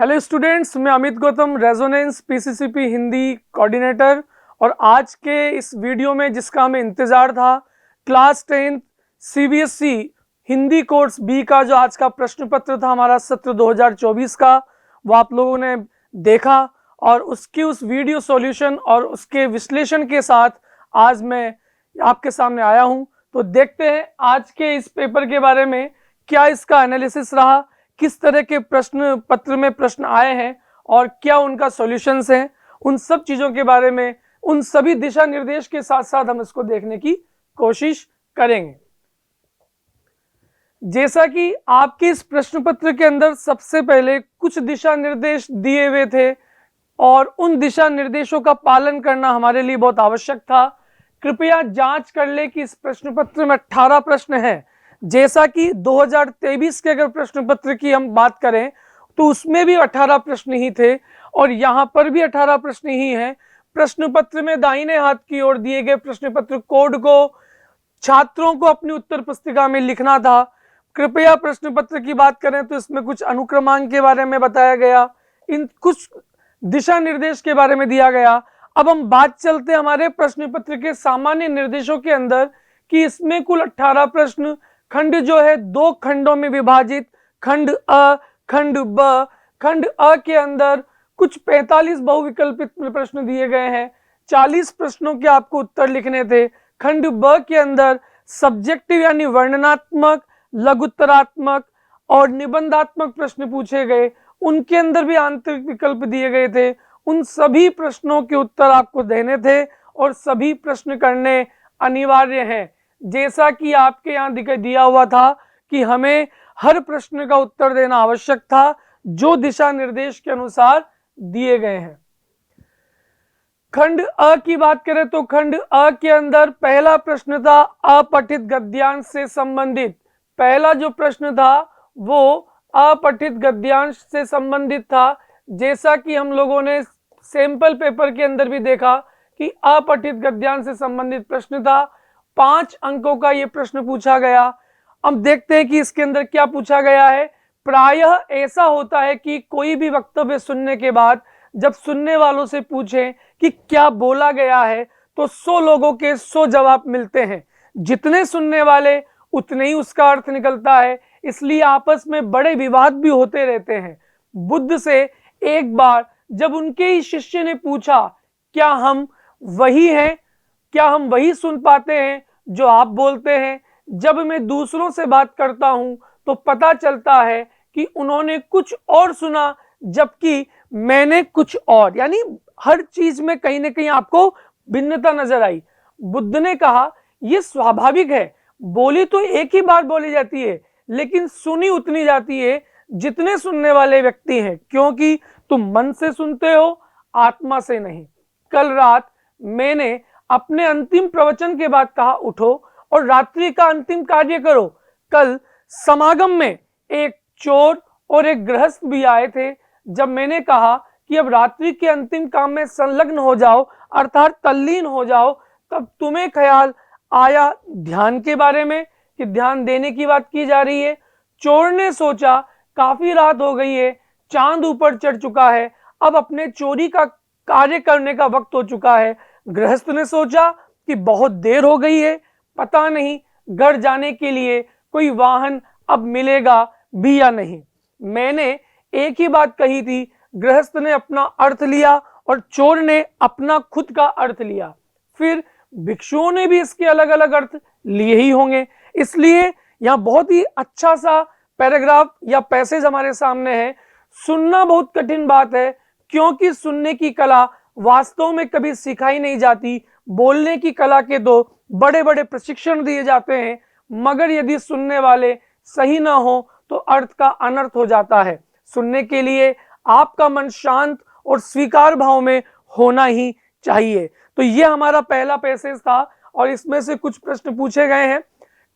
Hello students, मैं Amit Gautam, resonance PCCP Hindi coordinator. और आज के इस वीडियो में जिसका हमें इंतज़ार था, class 10 CBSE Hindi course B का जो आज का प्रश्न पत्र था हमारा सत्र 2024 का, वो आप लोगों ने देखा। और उसकी उस वीडियो सॉल्यूशन और उसके विश्लेषण के साथ आज मैं आपके सामने आया हूं। तो देखते हैं आज के इस पेपर के बारे में क्या इसका एनालिसिस रहा, किस तरह के प्रश्न पत्र में प्रश्न आए हैं और क्या उनका सॉल्यूशंस हैं। उन सब चीज़ों के बारे में, उन सभी दिशा निर्देश के साथ साथ हम इसको देखने की कोशिश करेंगे। जैसा कि आपके इस प्रश्न पत्र के अंदर सबसे पहले कुछ दिशा निर्देश दिए हुए थे और उन दिशा निर्देशों का पालन करना हमारे लिए बहुत आवश्यक था। कृपया जांच कर ले कि इस प्रश्न पत्र में 18 प्रश्न हैं। जैसा कि 2023 के अगर प्रश्न पत्र की हम बात करें तो उसमें भी 18 प्रश्न ही थे और यहाँ पर भी 18 प्रश्न ही हैं। प्रश्न पत्र में दाहिने हाथ की ओर दिए गए प्रश्न पत्र कोड को छात्रों को अपनी उत्तर पुस्तिका में लिखना था। कृपया प्रश्न पत्र की बात करें तो इसमें कुछ अनुक्रमांक के बारे में बताया गया, इन कुछ दिशा निर्देश के बारे में दिया गया। अब हम बात चलते हमारे प्रश्न पत्र के सामान्य निर्देशों के अंदर कि इसमें कुल 18 प्रश्न, खंड जो है 2 खंडों में विभाजित, खंड अ, खंड ब। खंड अ के अंदर कुछ 45 बहुविकल्पित प्रश्न दिए गए हैं, 40 प्रश्नों के आपको उत्तर लिखने थे। खंड ब के अंदर सब्जेक्टिव यानी वर्णनात्मक, लघुत्तरात्मक और निबंधात्मक प्रश्न पूछे गए, उनके अंदर भी आंतरिक विकल्प दिए गए थे। उन सभी प्रश्नों के उत्तर आपको देने थे और सभी प्रश्न करने अनिवार्य हैं। जैसा कि आपके यहाँ दिया हुआ था कि हमें हर प्रश्न का उत्तर देना आवश्यक था जो दिशा निर्देश के अनुसार दिए गए हैं। खंड अ की बात करें तो खंड अ के अंदर पहला प्रश्न था अपठित गद्यांश से संबंधित। पहला जो प्रश्न था वो अपठित गद्यांश से संबंधित था। जैसा कि हम लोगों ने सैंपल पेपर के अंदर भी देखा कि अपठित गद्यांश से संबंधित प्रश्न था। 5 अंकों का ये प्रश्न पूछा गया। अब देखते हैं कि इसके अंदर क्या पूछा गया है। प्रायः ऐसा होता है कि कोई भी वक्तव्य सुनने के बाद जब सुनने वालों से पूछें कि क्या बोला गया है तो 100 लोगों के 100 जवाब मिलते हैं। जितने सुनने वाले उतने ही उसका अर्थ निकलता है, इसलिए आपस में बड़े विवाद भी होते रहते हैं। बुद्ध से एक बार जब उनके ही शिष्य ने पूछा, क्या हम वही हैं, क्या हम वही सुन पाते हैं जो आप बोलते हैं? जब मैं दूसरों से बात करता हूं तो पता चलता है कि उन्होंने कुछ और सुना जबकि मैंने कुछ और, यानी हर चीज में कहीं ना कहीं आपको भिन्नता नजर आई। बुद्ध ने कहा यह स्वाभाविक है, बोली तो एक ही बार बोली जाती है लेकिन सुनी उतनी जाती है जितने सुनने वाले व्यक्ति हैं, क्योंकि तुम मन से सुनते हो, आत्मा से नहीं। कल रात मैंने अपने अंतिम प्रवचन के बाद कहा उठो और रात्रि का अंतिम कार्य करो। कल समागम में एक चोर और एक गृहस्थ भी आए थे। जब मैंने कहा कि अब रात्रि के अंतिम काम में संलग्न हो जाओ अर्थात तल्लीन हो जाओ, तब तुम्हें ख्याल आया ध्यान के बारे में कि ध्यान देने की बात की जा रही है। चोर ने सोचा काफी रात हो गई है, चांद ऊपर चढ़ चुका है, अब अपने चोरी का कार्य करने का वक्त हो चुका है। गृहस्थ ने सोचा कि बहुत देर हो गई है, पता नहीं घर जाने के लिए कोई वाहन अब मिलेगा भी या नहीं। मैंने एक ही बात कही थी, गृहस्थ ने अपना अर्थ लिया और चोर ने अपना खुद का अर्थ लिया। फिर भिक्षुओं ने भी इसके अलग अलग अर्थ लिए ही होंगे। इसलिए यहां बहुत ही अच्छा सा पैराग्राफ या पैसेज हमारे सामने है। सुनना बहुत कठिन बात है क्योंकि सुनने की कला वास्तव में कभी सिखाई नहीं जाती। बोलने की कला के तो बड़े बड़े प्रशिक्षण दिए जाते हैं, मगर यदि सुनने वाले सही ना हो तो अर्थ का अनर्थ हो जाता है। सुनने के लिए आपका मन शांत और स्वीकार भाव में होना ही चाहिए। तो ये हमारा पहला पैसेज था और इसमें से कुछ प्रश्न पूछे गए हैं।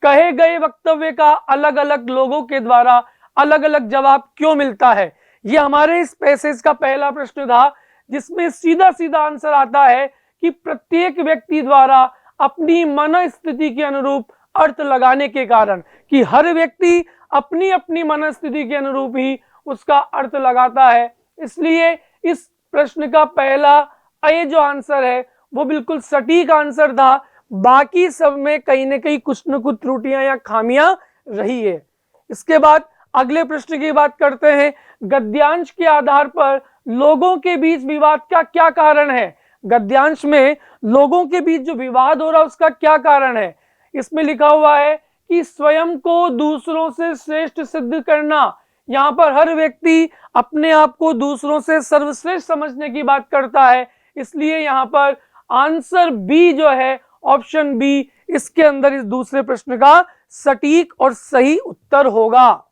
कहे गए वक्तव्य का अलग अलग लोगों के द्वारा अलग अलग जवाब क्यों मिलता है? ये हमारे इस पैसेज का पहला प्रश्न था, जिसमें सीधा सीधा आंसर आता है कि प्रत्येक व्यक्ति द्वारा अपनी मन स्थिति के अनुरूप अर्थ लगाने के कारण, कि हर व्यक्ति अपनी अपनी मन स्थिति के अनुरूप ही उसका अर्थ लगाता है। इसलिए इस प्रश्न का पहला ए जो आंसर है वो बिल्कुल सटीक आंसर था। बाकी सब में कहीं ना कहीं कुछ न कुछ त्रुटियां या खामियां रही है। इसके बाद अगले प्रश्न की बात करते हैं। गद्यांश के आधार पर लोगों के बीच विवाद का क्या कारण है? गद्यांश में लोगों के बीच जो विवाद हो रहा है उसका क्या कारण है? इसमें लिखा हुआ है कि स्वयं को दूसरों से श्रेष्ठ सिद्ध करना। यहां पर हर व्यक्ति अपने आप को दूसरों से सर्वश्रेष्ठ समझने की बात करता है, इसलिए यहां पर आंसर बी जो है, ऑप्शन बी, इसके अंदर इस दूसरे प्रश्न का सटीक और सही उत्तर होगा।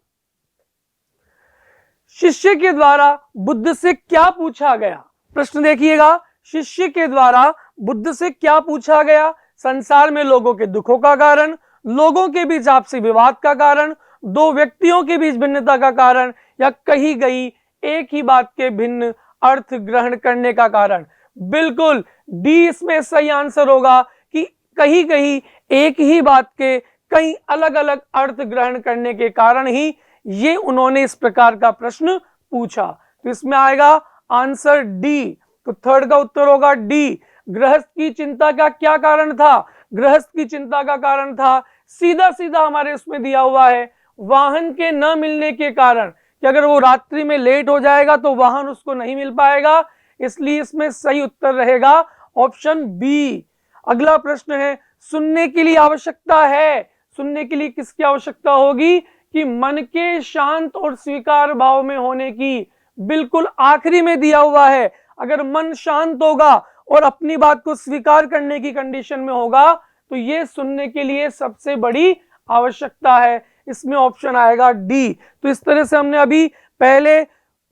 शिष्य के द्वारा बुद्ध से क्या पूछा गया? प्रश्न देखिएगा, शिष्य के द्वारा बुद्ध से क्या पूछा गया? संसार में लोगों के दुखों का कारण, लोगों के बीच आपसी विवाद का कारण, दो व्यक्तियों के बीच भिन्नता का कारण, या कही गई एक ही बात के भिन्न अर्थ ग्रहण करने का कारण। बिल्कुल डी इसमें सही आंसर होगा कि कही गई एक ही बात के कई अलग अलग अर्थ ग्रहण करने के कारण ही ये उन्होंने इस प्रकार का प्रश्न पूछा। तो इसमें आएगा आंसर डी। तो थर्ड का उत्तर होगा डी। गृहस्थ की चिंता का क्या कारण था? गृहस्थ की चिंता का कारण था, सीधा सीधा हमारे उसमें दिया हुआ है, वाहन के न मिलने के कारण, कि अगर वो रात्रि में लेट हो जाएगा तो वाहन उसको नहीं मिल पाएगा। इसलिए इसमें सही उत्तर रहेगा ऑप्शन बी। अगला प्रश्न है, सुनने के लिए आवश्यकता है। सुनने के लिए किसकी आवश्यकता होगी? कि मन के शांत और स्वीकार भाव में होने की। बिल्कुल आखिरी में दिया हुआ है, अगर मन शांत होगा और अपनी बात को स्वीकार करने की कंडीशन में होगा तो ये सुनने के लिए सबसे बड़ी आवश्यकता है। इसमें ऑप्शन आएगा डी। तो इस तरह से हमने अभी पहले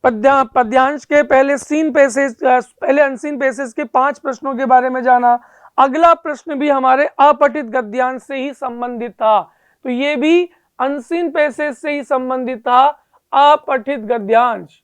पद्यांश के पहले अनसीन पैसेज के 5 प्रश्नों के बारे में जाना। अगला प्रश्न भी हमारे अपठित गद्यांश से ही संबंधित था, तो ये भी अनसीन पैसेज से ही संबंधित था, अपठित गद्यांश।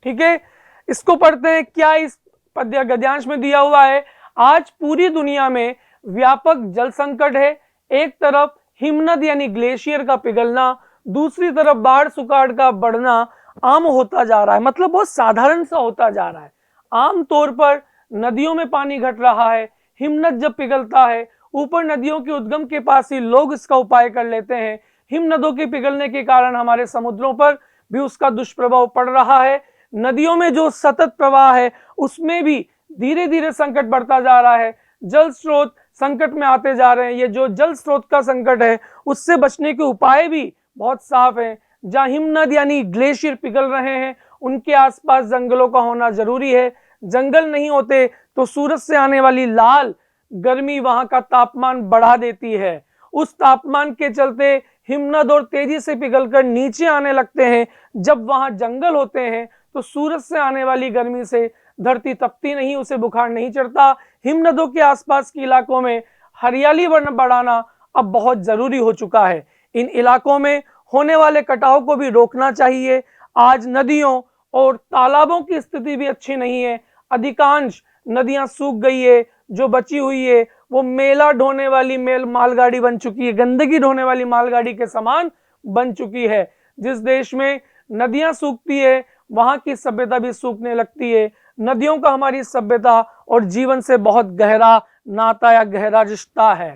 ठीक है, इसको पढ़ते हैं। क्या इस गद्यांश में दिया हुआ है? आज पूरी दुनिया में व्यापक जल संकट है। एक तरफ हिमनद यानी ग्लेशियर का पिघलना, दूसरी तरफ बाढ़ सुखाड़ का बढ़ना आम होता जा रहा है। मतलब बहुत साधारण सा होता जा रहा है। आम तौर पर नदियों में पानी घट रहा है, हिमनद जब पिघलता है, ऊपर नदियों के उद्गम के पास ही लोग इसका उपाय कर लेते हैं। हिमनदों के पिघलने के कारण हमारे समुद्रों पर भी उसका दुष्प्रभाव पड़ रहा है। नदियों में जो सतत प्रवाह है उसमें भी धीरे धीरे संकट बढ़ता जा रहा है। जल स्रोत संकट में आते जा रहे हैं। ये जो जल स्रोत का संकट है उससे बचने के उपाय भी बहुत साफ हैं। जहां हिमनद यानी ग्लेशियर पिघल रहे हैं उनके आसपास जंगलों का होना जरूरी है। जंगल नहीं होते तो सूरज से आने वाली लाल गर्मी वहां का तापमान बढ़ा देती है। उस तापमान के चलते हिमनद और तेजी से पिघलकर नीचे आने लगते हैं। जब वहां जंगल होते हैं तो सूरज से आने वाली गर्मी से धरती तपती नहीं, उसे बुखार नहीं चढ़ता। हिमनदों के आसपास के इलाकों में हरियाली बढ़ाना अब बहुत जरूरी हो चुका है। इन इलाकों में होने वाले कटाव को भी रोकना चाहिए। आज नदियों और तालाबों की स्थिति भी अच्छी नहीं है। अधिकांश नदियां सूख गई है, जो बची हुई है वो मेला ढोने वाली मालगाड़ी बन चुकी है, गंदगी ढोने वाली मालगाड़ी के समान बन चुकी है। जिस देश में नदियां सूखती है वहां की सभ्यता भी सूखने लगती है। नदियों का हमारी सभ्यता और जीवन से बहुत गहरा नाता या गहरा रिश्ता है।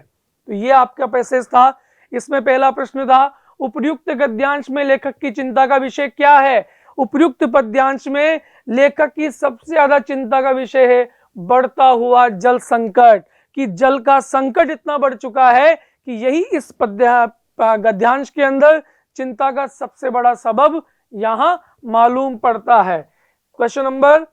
तो ये आपका पैसेज था। इसमें पहला प्रश्न था, उपर्युक्त गद्यांश में लेखक की चिंता का विषय क्या है? उपर्युक्त पद्यांश में लेखक की सबसे ज्यादा चिंता का विषय है बढ़ता हुआ जल संकट, कि जल का संकट इतना बढ़ चुका है कि यही इस गद्यांश के अंदर चिंता का सबसे बड़ा सबब यहां मालूम पड़ता है। क्वेश्चन नंबर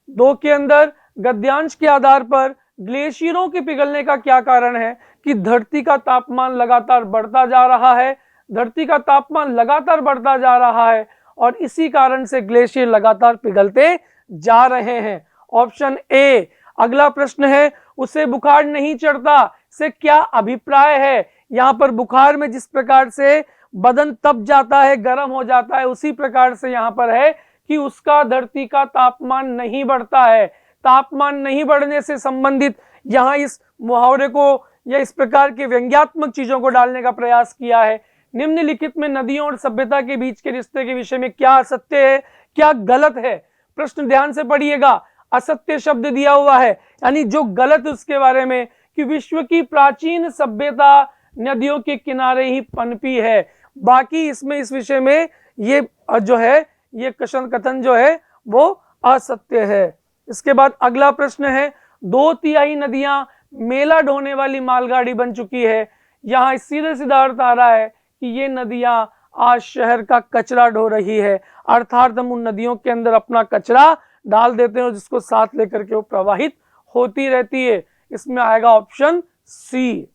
2 के अंदर गद्यांश के आधार पर ग्लेशियरों के पिघलने का क्या कारण है? कि धरती का तापमान लगातार बढ़ता जा रहा है। धरती का तापमान लगातार बढ़ता जा रहा है और इसी कारण से ग्लेशियर लगातार पिघलते जा रहे हैं। Option A. अगला प्रश्न है, उसे बुखार नहीं चढ़ता से क्या अभिप्राय है? यहां पर बुखार में जिस प्रकार से बदन तप जाता है, गर्म हो जाता है, उसी प्रकार से यहां पर है कि उसका धरती का तापमान नहीं बढ़ता है। तापमान नहीं बढ़ने से संबंधित यहां इस मुहावरे को या इस प्रकार के व्यंग्यात्मक चीजों को डालने का प्रयास किया है। निम्नलिखित में नदियों और सभ्यता के बीच के रिश्ते के विषय में क्या सत्य है, क्या गलत है। प्रश्न ध्यान से पढ़िएगा, असत्य शब्द दिया हुआ है, यानी जो गलत उसके बारे में, कि विश्व की प्राचीन सभ्यता नदियों के किनारे ही पनपी है। बाकी इसमें इस विषय में ये जो है ये कथन जो है वो असत्य है। इसके बाद अगला प्रश्न है, 2/3 नदियां मेला ढोने वाली मालगाड़ी बन चुकी है। यहाँ सीधे सीधा अर्थ आ रहा है कि ये नदियां आज शहर का कचरा ढो रही है, अर्थात हम उन नदियों के अंदर अपना कचरा डाल देते हैं जिसको साथ लेकर के वो प्रवाहित होती रहती है। इसमें आएगा ऑप्शन सी।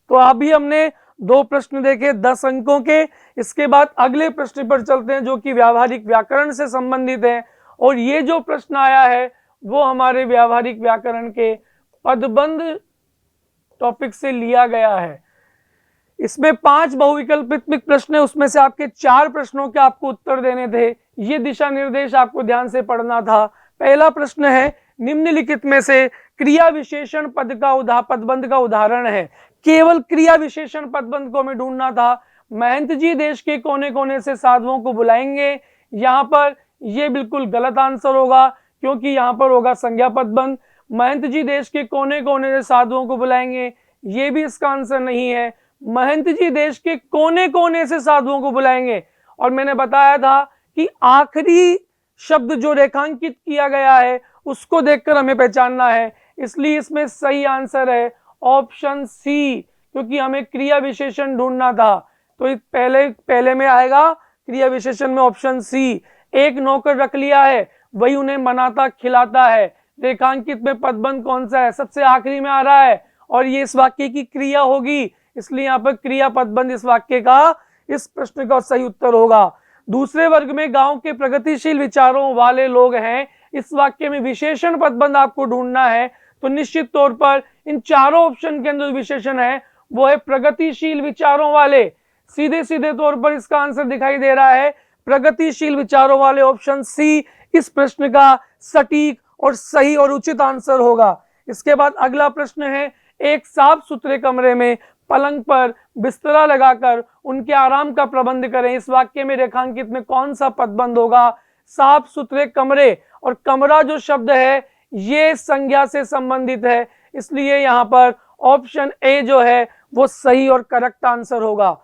तो अभी हमने 2 प्रश्न देखे 10 अंकों के। इसके बाद अगले प्रश्न पर चलते हैं जो कि व्यावहारिक व्याकरण से संबंधित है, और ये जो प्रश्न आया है वो हमारे व्यावहारिक व्याकरण के पदबंध टॉपिक से लिया गया है। इसमें 5 बहुविकल्पित प्रश्न है, उसमें से आपके 4 प्रश्नों के आपको उत्तर देने थे। ये दिशा निर्देश आपको ध्यान से पढ़ना था। पहला प्रश्न है, निम्नलिखित में से क्रिया विशेषण पदबंध का उदाहरण है। केवल क्रिया विशेषण पदबंध को हमें ढूंढना था। महंत जी देश के कोने कोने से साधुओं को बुलाएंगे, यहाँ पर ये बिल्कुल गलत आंसर होगा, क्योंकि यहाँ पर होगा संज्ञा पदबंध। महंत जी देश के कोने कोने से साधुओं को बुलाएंगे, ये भी इसका आंसर नहीं है। महंत जी देश के कोने कोने से साधुओं को बुलाएंगे, और मैंने बताया था कि आखिरी शब्द जो रेखांकित किया गया है उसको देखकर हमें पहचानना है, इसलिए इसमें सही आंसर है ऑप्शन सी, क्योंकि हमें क्रिया विशेषण ढूंढना था। तो पहले में आएगा क्रिया विशेषण में ऑप्शन सी। एक नौकर रख लिया है, वही उन्हें मनाता खिलाता है। रेखांकित में पदबंध कौन सा है, सबसे आखिरी में आ रहा है, और ये इस वाक्य की क्रिया होगी, इसलिए यहाँ पर क्रिया पदबंध इस वाक्य का, इस प्रश्न का सही उत्तर होगा। दूसरे वर्ग में गांव के प्रगतिशील विचारों वाले लोग हैं, इस वाक्य में विशेषण पदबंध आपको ढूंढना है। तो निश्चित तौर पर इन चारों ऑप्शन के अंदर विशेषण है वो है प्रगतिशील विचारों वाले। सीधे सीधे तौर पर इसका आंसर दिखाई दे रहा है प्रगतिशील विचारों वाले, ऑप्शन सी इस प्रश्न का सटीक और सही और उचित आंसर होगा। इसके बाद अगला प्रश्न है, एक साफ सुथरे कमरे में पलंग पर बिस्तरा लगाकर उनके आराम का प्रबंध करें। इस वाक्य में रेखांकित में कौन सा पदबंध होगा। साफ सुथरे कमरे, और कमरा जो शब्द है ये संज्ञा से संबंधित है, इसलिए यहाँ पर ऑप्शन ए जो है वो सही और करेक्ट आंसर होगा।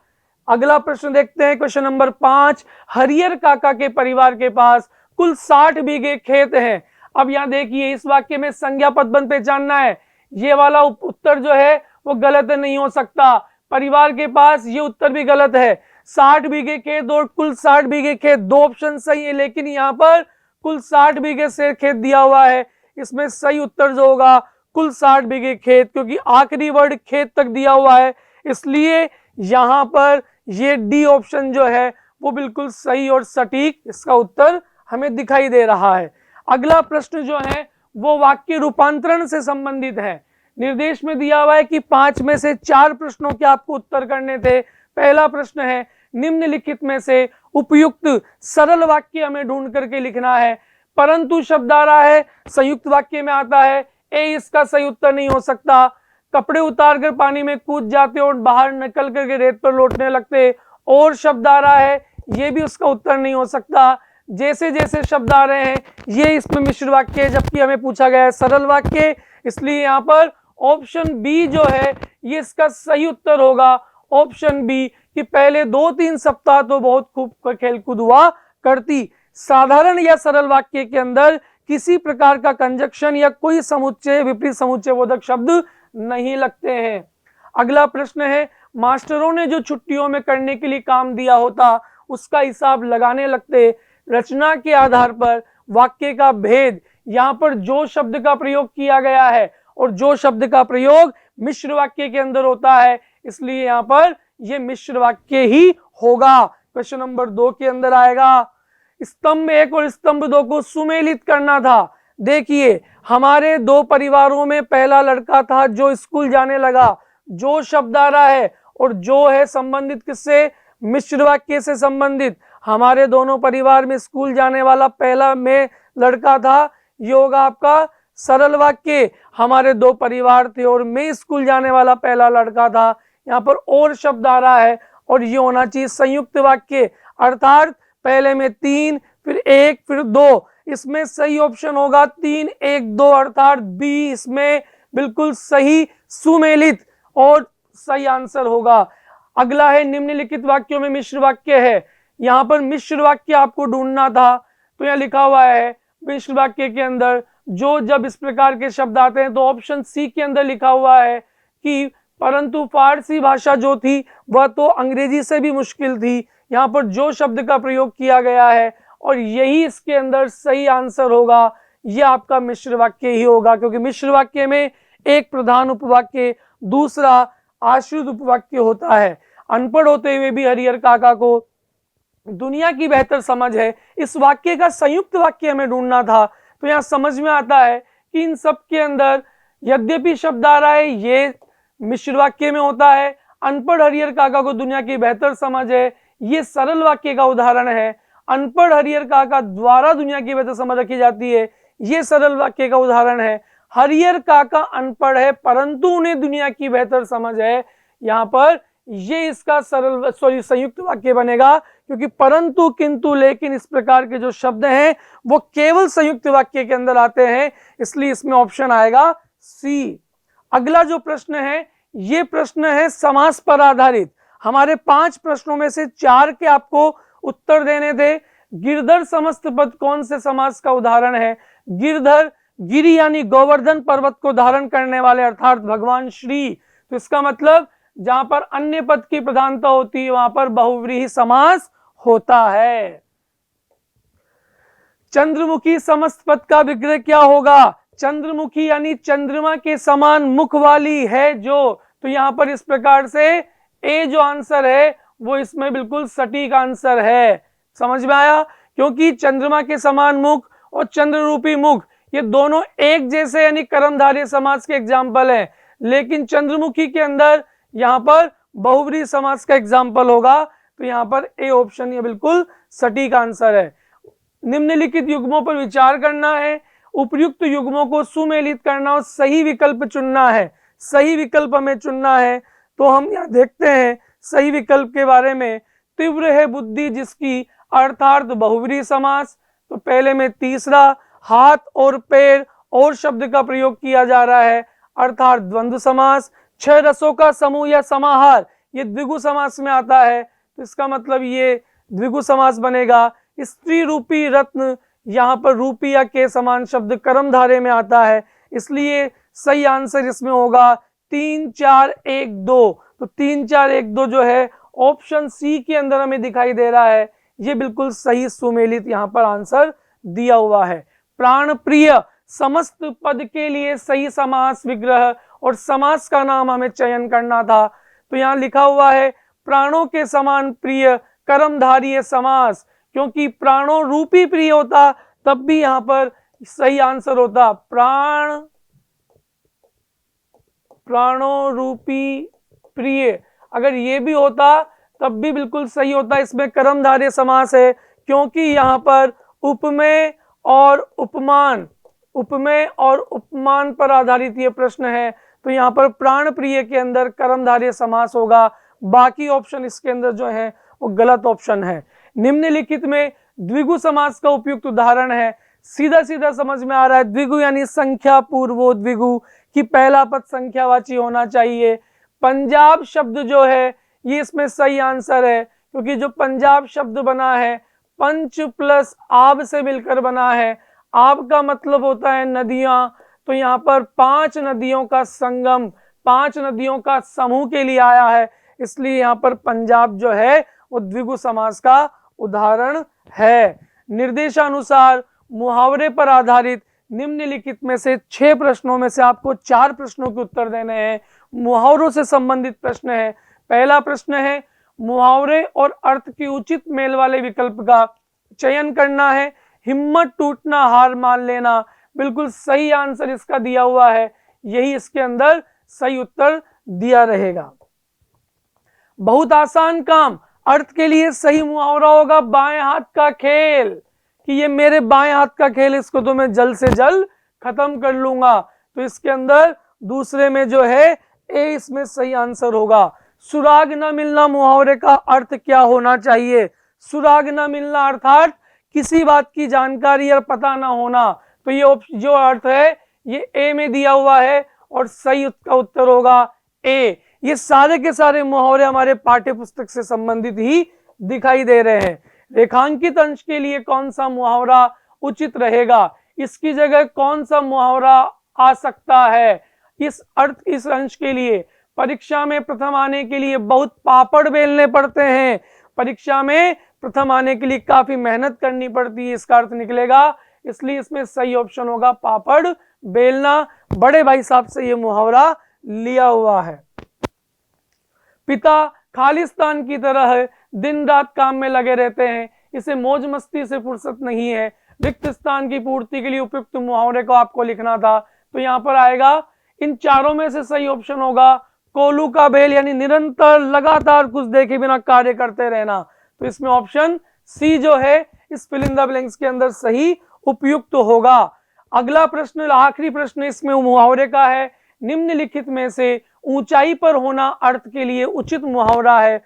अगला प्रश्न देखते हैं, क्वेश्चन नंबर 5। हरियर काका के परिवार के पास कुल 60 बीघे खेत हैं। अब यहाँ देखिए इस वाक्य में संज्ञा पदबंध पहचानना है। ये वाला उत्तर जो है वो गलत नहीं हो सकता, परिवार के पास ये उत्तर भी गलत है। 60 बीघे खेत और कुल 60 बीघे खेत, 2 ऑप्शन सही है, लेकिन यहाँ पर कुल 60 बीघे से खेत दिया हुआ है। इसमें सही उत्तर जो होगा कुल 60 बीघे खेत, क्योंकि आखिरी वर्ड खेत तक दिया हुआ है, इसलिए यहाँ पर ये डी ऑप्शन जो है वो बिल्कुल सही और सटीक इसका उत्तर हमें दिखाई दे रहा है। अगला प्रश्न जो है वो वाक्य रूपांतरण से संबंधित है। निर्देश में दिया हुआ है कि 5 में से 4 प्रश्नों के आपको उत्तर करने थे। पहला प्रश्न है, निम्नलिखित में से उपयुक्त सरल वाक्य हमें ढूंढ करके लिखना है। परंतु शब्द आ रहा है, संयुक्त वाक्य में आता है, ए इसका सही उत्तर नहीं हो सकता। कपड़े उतार कर पानी में कूद जाते और बाहर निकल करके रेत पर लौटने लगते, और शब्द आ रहा है, ये भी उसका उत्तर नहीं हो सकता। जैसे जैसे शब्द आ रहे हैं ये इसमें मिश्र वाक्य है, जबकि हमें पूछा गया है सरल वाक्य, इसलिए यहाँ पर ऑप्शन बी जो है ये इसका सही उत्तर होगा। ऑप्शन बी कि पहले 2-3 सप्ताह तो बहुत खूब खेलकूद हुआ करती। साधारण या सरल वाक्य के अंदर किसी प्रकार का कंजक्शन या कोई समुच्चय विपरीत समुच्चय बोधक शब्द नहीं लगते हैं। अगला प्रश्न है, मास्टरों ने जो छुट्टियों में करने के लिए काम दिया होता उसका हिसाब लगाने लगते। रचना के आधार पर वाक्य का भेद, यहाँ पर जो शब्द का प्रयोग किया गया है और जो शब्द का प्रयोग मिश्र वाक्य के अंदर होता है, इसलिए यहाँ पर ये मिश्र वाक्य ही होगा। क्वेश्चन नंबर 2 के अंदर आएगा, स्तंभ 1 और स्तंभ 2 को सुमेलित करना था। देखिए हमारे 2 परिवारों में पहला लड़का था जो स्कूल जाने लगा, जो शब्द आ रहा है और जो है संबंधित किससे, मिश्र वाक्य से संबंधित। हमारे दोनों परिवार में स्कूल जाने वाला पहला में लड़का था, ये होगा आपका सरल वाक्य। हमारे 2 परिवार थे और मैं स्कूल जाने वाला पहला लड़का था, यहाँ पर और शब्द आ रहा है और ये होना चाहिए संयुक्त वाक्य, अर्थात पहले में 3 फिर 1 फिर 2। इसमें सही ऑप्शन होगा 3 1 2 अर्थात बी इसमें बिल्कुल सही सुमेलित और सही आंसर होगा। अगला है निम्नलिखित वाक्यों में मिश्र वाक्य है। यहाँ पर मिश्र वाक्य आपको ढूंढना था, तो यहाँ लिखा हुआ है मिश्र वाक्य के अंदर जो जब इस प्रकार के शब्द आते हैं तो ऑप्शन सी के अंदर लिखा हुआ है कि परंतु फारसी भाषा जो थी वह तो अंग्रेजी से भी मुश्किल थी। यहाँ पर जो शब्द का प्रयोग किया गया है और यही इसके अंदर सही आंसर होगा, यह आपका मिश्र वाक्य ही होगा, क्योंकि मिश्र वाक्य में एक प्रधान उपवाक्य दूसरा आश्रित उपवाक्य होता है। अनपढ़ होते हुए भी हरिहर काका को दुनिया की बेहतर समझ है, इस वाक्य का संयुक्त वाक्य हमें ढूंढना था। तो यहाँ समझ में आता है कि इन सब के अंदर यद्यपि शब्द आ रहा है ये मिश्र वाक्य में होता है। अनपढ़ हरिहर काका को दुनिया की बेहतर समझ है, ये सरल वाक्य का उदाहरण है। अनपढ़ हरिहर काका द्वारा दुनिया की बेहतर समझ रखी जाती है, ये सरल वाक्य का उदाहरण है। हरिहर काका अनपढ़ है परंतु उन्हें दुनिया की बेहतर समझ है, यहाँ पर ये इसका संयुक्त वाक्य बनेगा, क्योंकि परंतु किंतु लेकिन इस प्रकार के जो शब्द हैं वो केवल संयुक्त वाक्य के अंदर आते हैं, इसलिए इसमें ऑप्शन आएगा सी। अगला जो प्रश्न है ये प्रश्न है समास पर आधारित। हमारे 5 प्रश्नों में से 4 के आपको उत्तर देने थे। गिरधर समस्त पद कौन से समास का उदाहरण है? गिरधर गिरि यानी गोवर्धन पर्वत को धारण करने वाले अर्थात भगवान श्री, तो इसका मतलब जहां पर अन्य पद की प्रधानता होती है वहां पर बहुव्रीहि समास होता है। चंद्रमुखी समस्त पद का विग्रह क्या होगा? चंद्रमुखी यानी चंद्रमा के समान मुख वाली है जो, तो यहां पर इस प्रकार से ए जो आंसर है वो इसमें बिल्कुल सटीक आंसर है। समझ में आया? क्योंकि चंद्रमा के समान मुख और चंद्र रूपी मुख ये दोनों एक जैसे यानी कर्मधारय समास के एग्जाम्पल हैं, लेकिन चंद्रमुखी के अंदर यहाँ पर बहुव्रीहि समास का एग्जाम्पल होगा, तो यहाँ पर ए ऑप्शन ये बिल्कुल सटीक आंसर है। निम्नलिखित युग्मों पर विचार करना है, उपयुक्त युग्मों को सुमेलित करना और सही विकल्प चुनना है। सही विकल्प हमें चुनना है, तो हम यहाँ देखते हैं सही विकल्प के बारे में। तीव्र है बुद्धि जिसकी अर्थात बहुव्रीहि समास, तो पहले में तीसरा हाथ और पैर और शब्द का प्रयोग किया जा रहा है अर्थात द्वंद्व समास। 6 रसों का समूह या समाहार ये द्विगु समास में आता है, तो इसका मतलब ये द्विगु समास बनेगा। स्त्री रूपी रत्न, यहाँ पर रूपी या के समान शब्द कर्मधारय में आता है, इसलिए सही आंसर इसमें होगा 3 4 1 2। तो 3 4 1 2 जो है ऑप्शन सी के अंदर हमें दिखाई दे रहा है, ये बिल्कुल सही सुमेलित यहाँ पर आंसर दिया हुआ है। प्राण प्रिय समस्त पद के लिए सही समास विग्रह और समास का नाम हमें चयन करना था, तो यहाँ लिखा हुआ है प्राणों के समान प्रिय कर्मधारय समास, क्योंकि प्राणों रूपी प्रिय होता तब भी यहाँ पर सही आंसर होता प्राणों रूपी प्रिय, अगर ये भी होता तब भी बिल्कुल सही होता। इसमें कर्मधारय समास है क्योंकि यहाँ पर उपमेय और उपमान पर आधारित ये प्रश्न है, तो यहाँ पर प्राण प्रिय के अंदर कर्मधारय समास होगा। बाकी ऑप्शन इसके अंदर जो है वो गलत ऑप्शन है। निम्नलिखित में द्विगु समास का उपयुक्त उदाहरण है। सीधा सीधा समझ में आ रहा है, द्विगु यानी संख्या पूर्वो द्विगु कि पहला पद संख्यावाची होना चाहिए। पंजाब शब्द जो है ये इसमें सही आंसर है, क्योंकि जो पंजाब शब्द बना है पंच प्लस आब से मिलकर बना है। आब का मतलब होता है नदियां, तो यहाँ पर 5 नदियों का संगम, 5 नदियों का समूह के लिए आया है, इसलिए यहाँ पर पंजाब जो है वो द्विगु समास का उदाहरण है। निर्देशानुसार मुहावरे पर आधारित निम्नलिखित में से 6 प्रश्नों में से आपको 4 प्रश्नों के उत्तर देने हैं। मुहावरों से संबंधित प्रश्न है। पहला प्रश्न है मुहावरे और अर्थ की उचित मेल वाले विकल्प का चयन करना है। हिम्मत टूटना हार मान लेना, बिल्कुल सही आंसर इसका दिया हुआ है, यही इसके अंदर सही उत्तर दिया रहेगा। बहुत आसान काम, अर्थ के लिए सही मुहावरा होगा बाएं हाथ का खेल, कि ये मेरे बाएं हाथ का खेल, इसको तो मैं जल्द से जल्द खत्म कर लूंगा, तो इसके अंदर दूसरे में जो है ए इसमें सही आंसर होगा। सुराग न मिलना मुहावरे का अर्थ क्या होना चाहिए? सुराग न मिलना अर्थात किसी बात की जानकारी या पता ना होना। तो ये जो अर्थ है ये ए में दिया हुआ है और सही का उत्तर होगा ए। ये सारे के सारे मुहावरे हमारे पाठ्य पुस्तक से संबंधित ही दिखाई दे रहे हैं। रेखांकित अंश के लिए कौन सा मुहावरा उचित रहेगा? इसकी जगह कौन सा मुहावरा आ सकता है? इस अंश के लिए परीक्षा में प्रथम आने के लिए बहुत पापड़ बेलने पड़ते हैं। परीक्षा में प्रथम आने के लिए काफी मेहनत करनी पड़ती है, इसका अर्थ निकलेगा। इसलिए इसमें सही ऑप्शन होगा पापड़ बेलना। बड़े भाई साहब से ये मुहावरा लिया हुआ है। पिता खालिस्तान की तरह दिन रात काम में लगे रहते हैं, इसे मौज मस्ती से फुर्सत नहीं है। रिक्त स्थान की पूर्ति के लिए उपयुक्त मुहावरे को आपको लिखना था। तो यहाँ पर आएगा, इन चारों में से सही ऑप्शन होगा कोलू का बेल, यानी निरंतर लगातार कुछ देखे बिना कार्य करते रहना। तो इसमें ऑप्शन सी जो है इस फिल इन द ब्लैंक्स के अंदर सही उपयुक्त होगा। अगला प्रश्न, आखिरी प्रश्न इसमें मुहावरे का है। निम्नलिखित में से ऊंचाई पर होना अर्थ के लिए उचित मुहावरा है।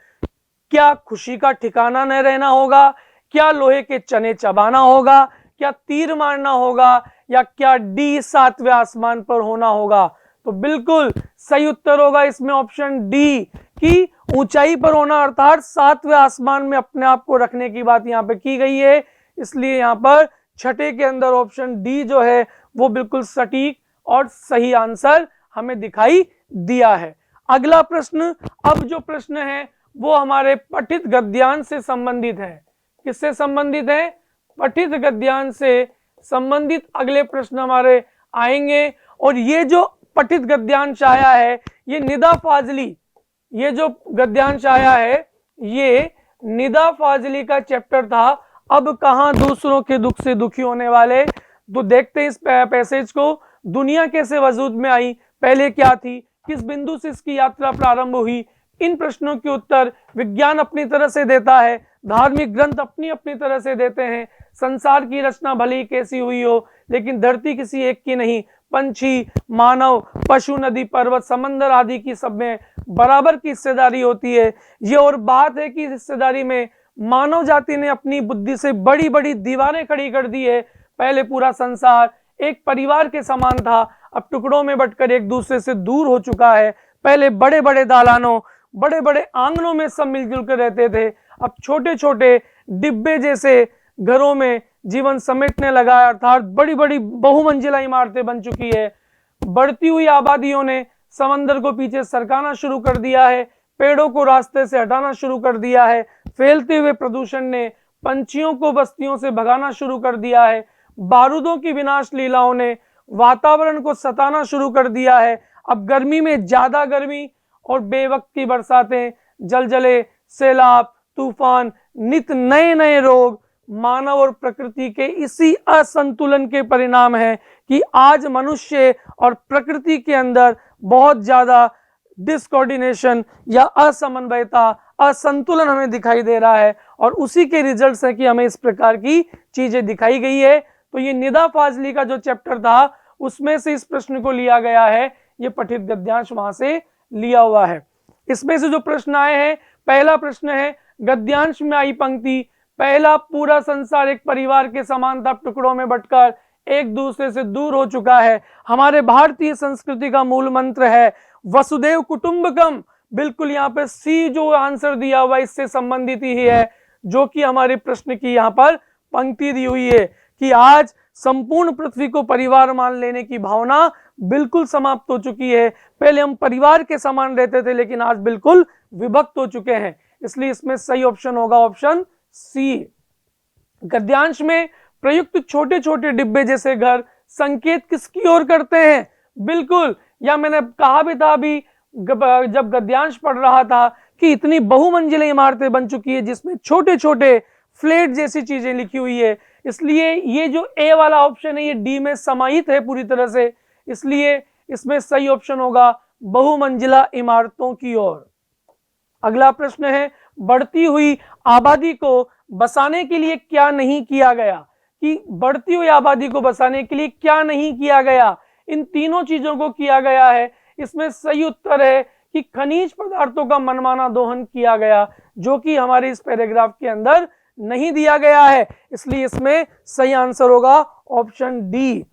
क्या खुशी का ठिकाना न रहना होगा? क्या लोहे के चने चबाना होगा? क्या तीर मारना होगा? या क्या डी सातवें आसमान पर होना होगा? तो बिल्कुल सही उत्तर होगा इसमें ऑप्शन डी कि ऊंचाई पर होना अर्थात सातवें आसमान में अपने आप को रखने की बात यहाँ पे की गई है। इसलिए यहाँ पर छठे के अंदर ऑप्शन डी जो है वो बिल्कुल सटीक और सही आंसर हमें दिखाई दिया है। अगला प्रश्न, अब जो प्रश्न है वो हमारे पठित गद्यांश से संबंधित है। किससे संबंधित है? पठित गद्यांश से संबंधित अगले प्रश्न हमारे आएंगे। और ये जो पठित गद्यांश आया है ये निदा फाजली, ये जो गद्यांश आया है ये निदा फाजली का चैप्टर था। अब कहां दूसरों के दुख से दुखी होने वाले। तो देखते हैं इस पैसेज को। दुनिया कैसे वजूद में आई, पहले क्या थी, किस बिंदु से इसकी यात्रा प्रारंभ हुई। इन प्रश्नों के उत्तर विज्ञान अपनी तरह से देता है, धार्मिक ग्रंथ अपनी अपनी तरह से देते हैं। संसार की रचना भली कैसी हुई हो लेकिन धरती किसी एक की नहीं। पंछी, मानव, पशु, नदी, पर्वत, समंदर आदि की सब में बराबर की हिस्सेदारी होती है। ये और बात है कि इस हिस्सेदारी में मानव जाति ने अपनी बुद्धि से बड़ी बड़ी दीवारें खड़ी कर दी है। पहले पूरा संसार एक परिवार के समान था, अब टुकड़ों में बंटकर एक दूसरे से दूर हो चुका है। पहले बड़े बड़े दालानों, बड़े बड़े आंगनों में सब मिलजुल कर रहते थे, अब छोटे छोटे डिब्बे जैसे घरों में जीवन समेटने लगा है, अर्थात बड़ी बड़ी बहुमंजिला इमारतें बन चुकी है। बढ़ती हुई आबादियों ने समंदर को पीछे सरकाना शुरू कर दिया है, पेड़ों को रास्ते से हटाना शुरू कर दिया है। फैलते हुए प्रदूषण ने पंछियों को बस्तियों से भगाना शुरू कर दिया है। बारूदों की विनाश लीलाओं ने वातावरण को सताना शुरू कर दिया है। अब गर्मी में ज्यादा गर्मी और बेवक्त की बरसातें, जलजले, सैलाब, तूफान, नित नए नए रोग मानव और प्रकृति के इसी असंतुलन के परिणाम है कि आज मनुष्य और प्रकृति के अंदर बहुत ज्यादा डिसकोऑर्डिनेशन या असमन्वयता, असंतुलन हमें दिखाई दे रहा है। और उसी के रिजल्ट्स है कि हमें इस प्रकार की चीजें दिखाई गई है। तो ये निदा फाजली का जो चैप्टर था उसमें से इस प्रश्न को लिया गया है, ये पठित गद्यांश वहां से लिया हुआ है। इसमें से जो प्रश्न आए हैं, पहला प्रश्न है गद्यांश में आई पंक्ति, पहला पूरा संसार एक परिवार के समान था, टुकड़ों में बंटकर एक दूसरे से दूर हो चुका है। हमारे भारतीय संस्कृति का मूल मंत्र है वसुदेव कुटुंबकम। बिल्कुल यहाँ पे सी जो आंसर दिया हुआ इससे संबंधित ही है, जो कि हमारे प्रश्न की यहाँ पर पंक्ति दी हुई है कि आज संपूर्ण पृथ्वी को परिवार मान लेने की भावना बिल्कुल समाप्त हो चुकी है। पहले हम परिवार के समान रहते थे लेकिन आज बिल्कुल विभक्त हो चुके हैं। इसलिए इसमें सही ऑप्शन होगा ऑप्शन सी। गद्यांश में प्रयुक्त छोटे छोटे डिब्बे जैसे घर संकेत किसकी ओर करते हैं? बिल्कुल, या मैंने कहा भी था अभी जब गद्यांश पढ़ रहा था कि इतनी बहुमंजिला इमारतें बन चुकी है जिसमें छोटे छोटे फ्लैट जैसी चीजें लिखी हुई है। इसलिए ये जो ए वाला ऑप्शन है ये डी में समाहित है पूरी तरह से, इसलिए इसमें सही ऑप्शन होगा बहुमंजिला इमारतों की ओर। अगला प्रश्न है बढ़ती हुई आबादी को बसाने के लिए क्या नहीं किया गया, कि बढ़ती हुई आबादी को बसाने के लिए क्या नहीं किया गया। इन तीनों चीजों को किया गया है। इसमें सही उत्तर है कि खनिज पदार्थों का मनमाना दोहन किया गया, जो कि हमारे इस पैराग्राफ के अंदर नहीं दिया गया है, इसलिए इसमें सही आंसर होगा ऑप्शन डी।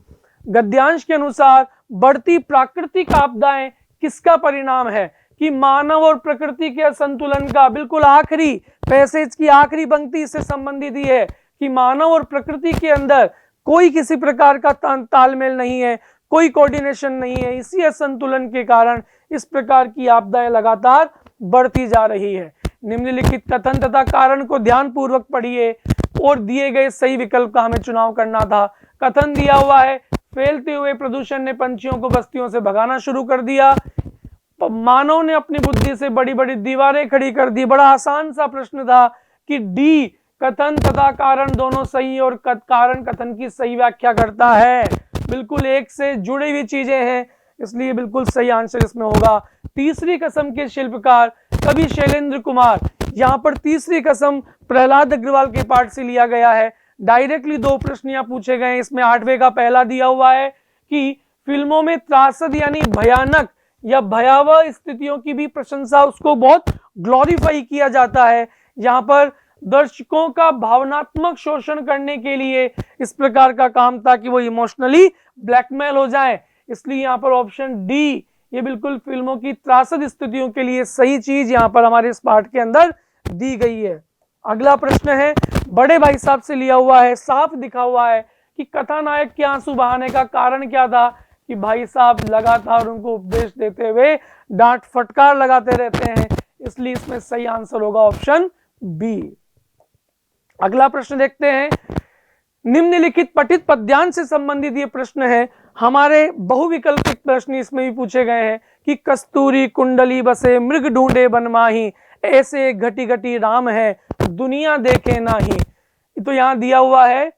गद्यांश के अनुसार बढ़ती प्राकृतिक आपदाएं किसका परिणाम है? कि मानव और प्रकृति के असंतुलन का। बिल्कुल आखिरी पैसेज की आखिरी पंक्ति इससे संबंधित ही है कि मानव और प्रकृति के अंदर कोई किसी प्रकार का तालमेल नहीं है, कोई कोऑर्डिनेशन नहीं है। इसी असंतुलन के कारण इस प्रकार की आपदाएं लगातार बढ़ती जा रही है। निम्नलिखित कथन तथा कारण को ध्यानपूर्वक पढ़िए और दिए गए सही विकल्प का हमें चुनाव करना था। कथन दिया हुआ है, फैलते हुए प्रदूषण ने पंछियों को बस्तियों से भगाना शुरू कर दिया। मानव ने अपनी बुद्धि से बड़ी बड़ी दीवारें खड़ी कर दी। बड़ा आसान सा प्रश्न था कि डी कथन तथा कारण दोनों सही और कारण कथन की सही व्याख्या करता है। बिल्कुल एक से जुड़ी हुई चीजें हैं, इसलिए बिल्कुल सही आंसर इसमें होगा। तीसरी कसम के शिल्पकार कवि शैलेंद्र कुमार। यहाँ पर तीसरी कसम प्रहलाद अग्रवाल के पाठ से लिया गया है। डायरेक्टली दो प्रश्न यहाँ पूछे गए हैं। इसमें 8वें का पहला दिया हुआ है कि फिल्मों में त्रासद यानी भयानक या भयावह स्थितियों की भी प्रशंसा, उसको बहुत ग्लोरीफाई किया जाता है। यहाँ पर दर्शकों का भावनात्मक शोषण करने के लिए इस प्रकार का काम था कि वो इमोशनली ब्लैकमेल हो जाए, इसलिए यहाँ पर ऑप्शन डी ये बिल्कुल फिल्मों की त्रासद स्थितियों के लिए सही चीज यहाँ पर हमारे इस पाठ के अंदर दी गई है। अगला प्रश्न है बड़े भाई साहब से लिया हुआ है। साफ दिखा हुआ है कि कथानायक के आंसू बहाने का कारण क्या था? कि भाई साहब लगातार उनको उपदेश देते हुए डांट फटकार लगाते रहते हैं, इसलिए इसमें सही आंसर होगा ऑप्शन बी। अगला प्रश्न देखते हैं। निम्नलिखित पठित पद्यांश से संबंधित ये प्रश्न है। हमारे बहुविकल्पिक प्रश्न इसमें भी पूछे गए हैं कि कस्तूरी कुंडली बसे मृग ढूंढे बनमाही, ऐसे घटी घटी राम है दुनिया देखे नाही। तो यहां दिया हुआ है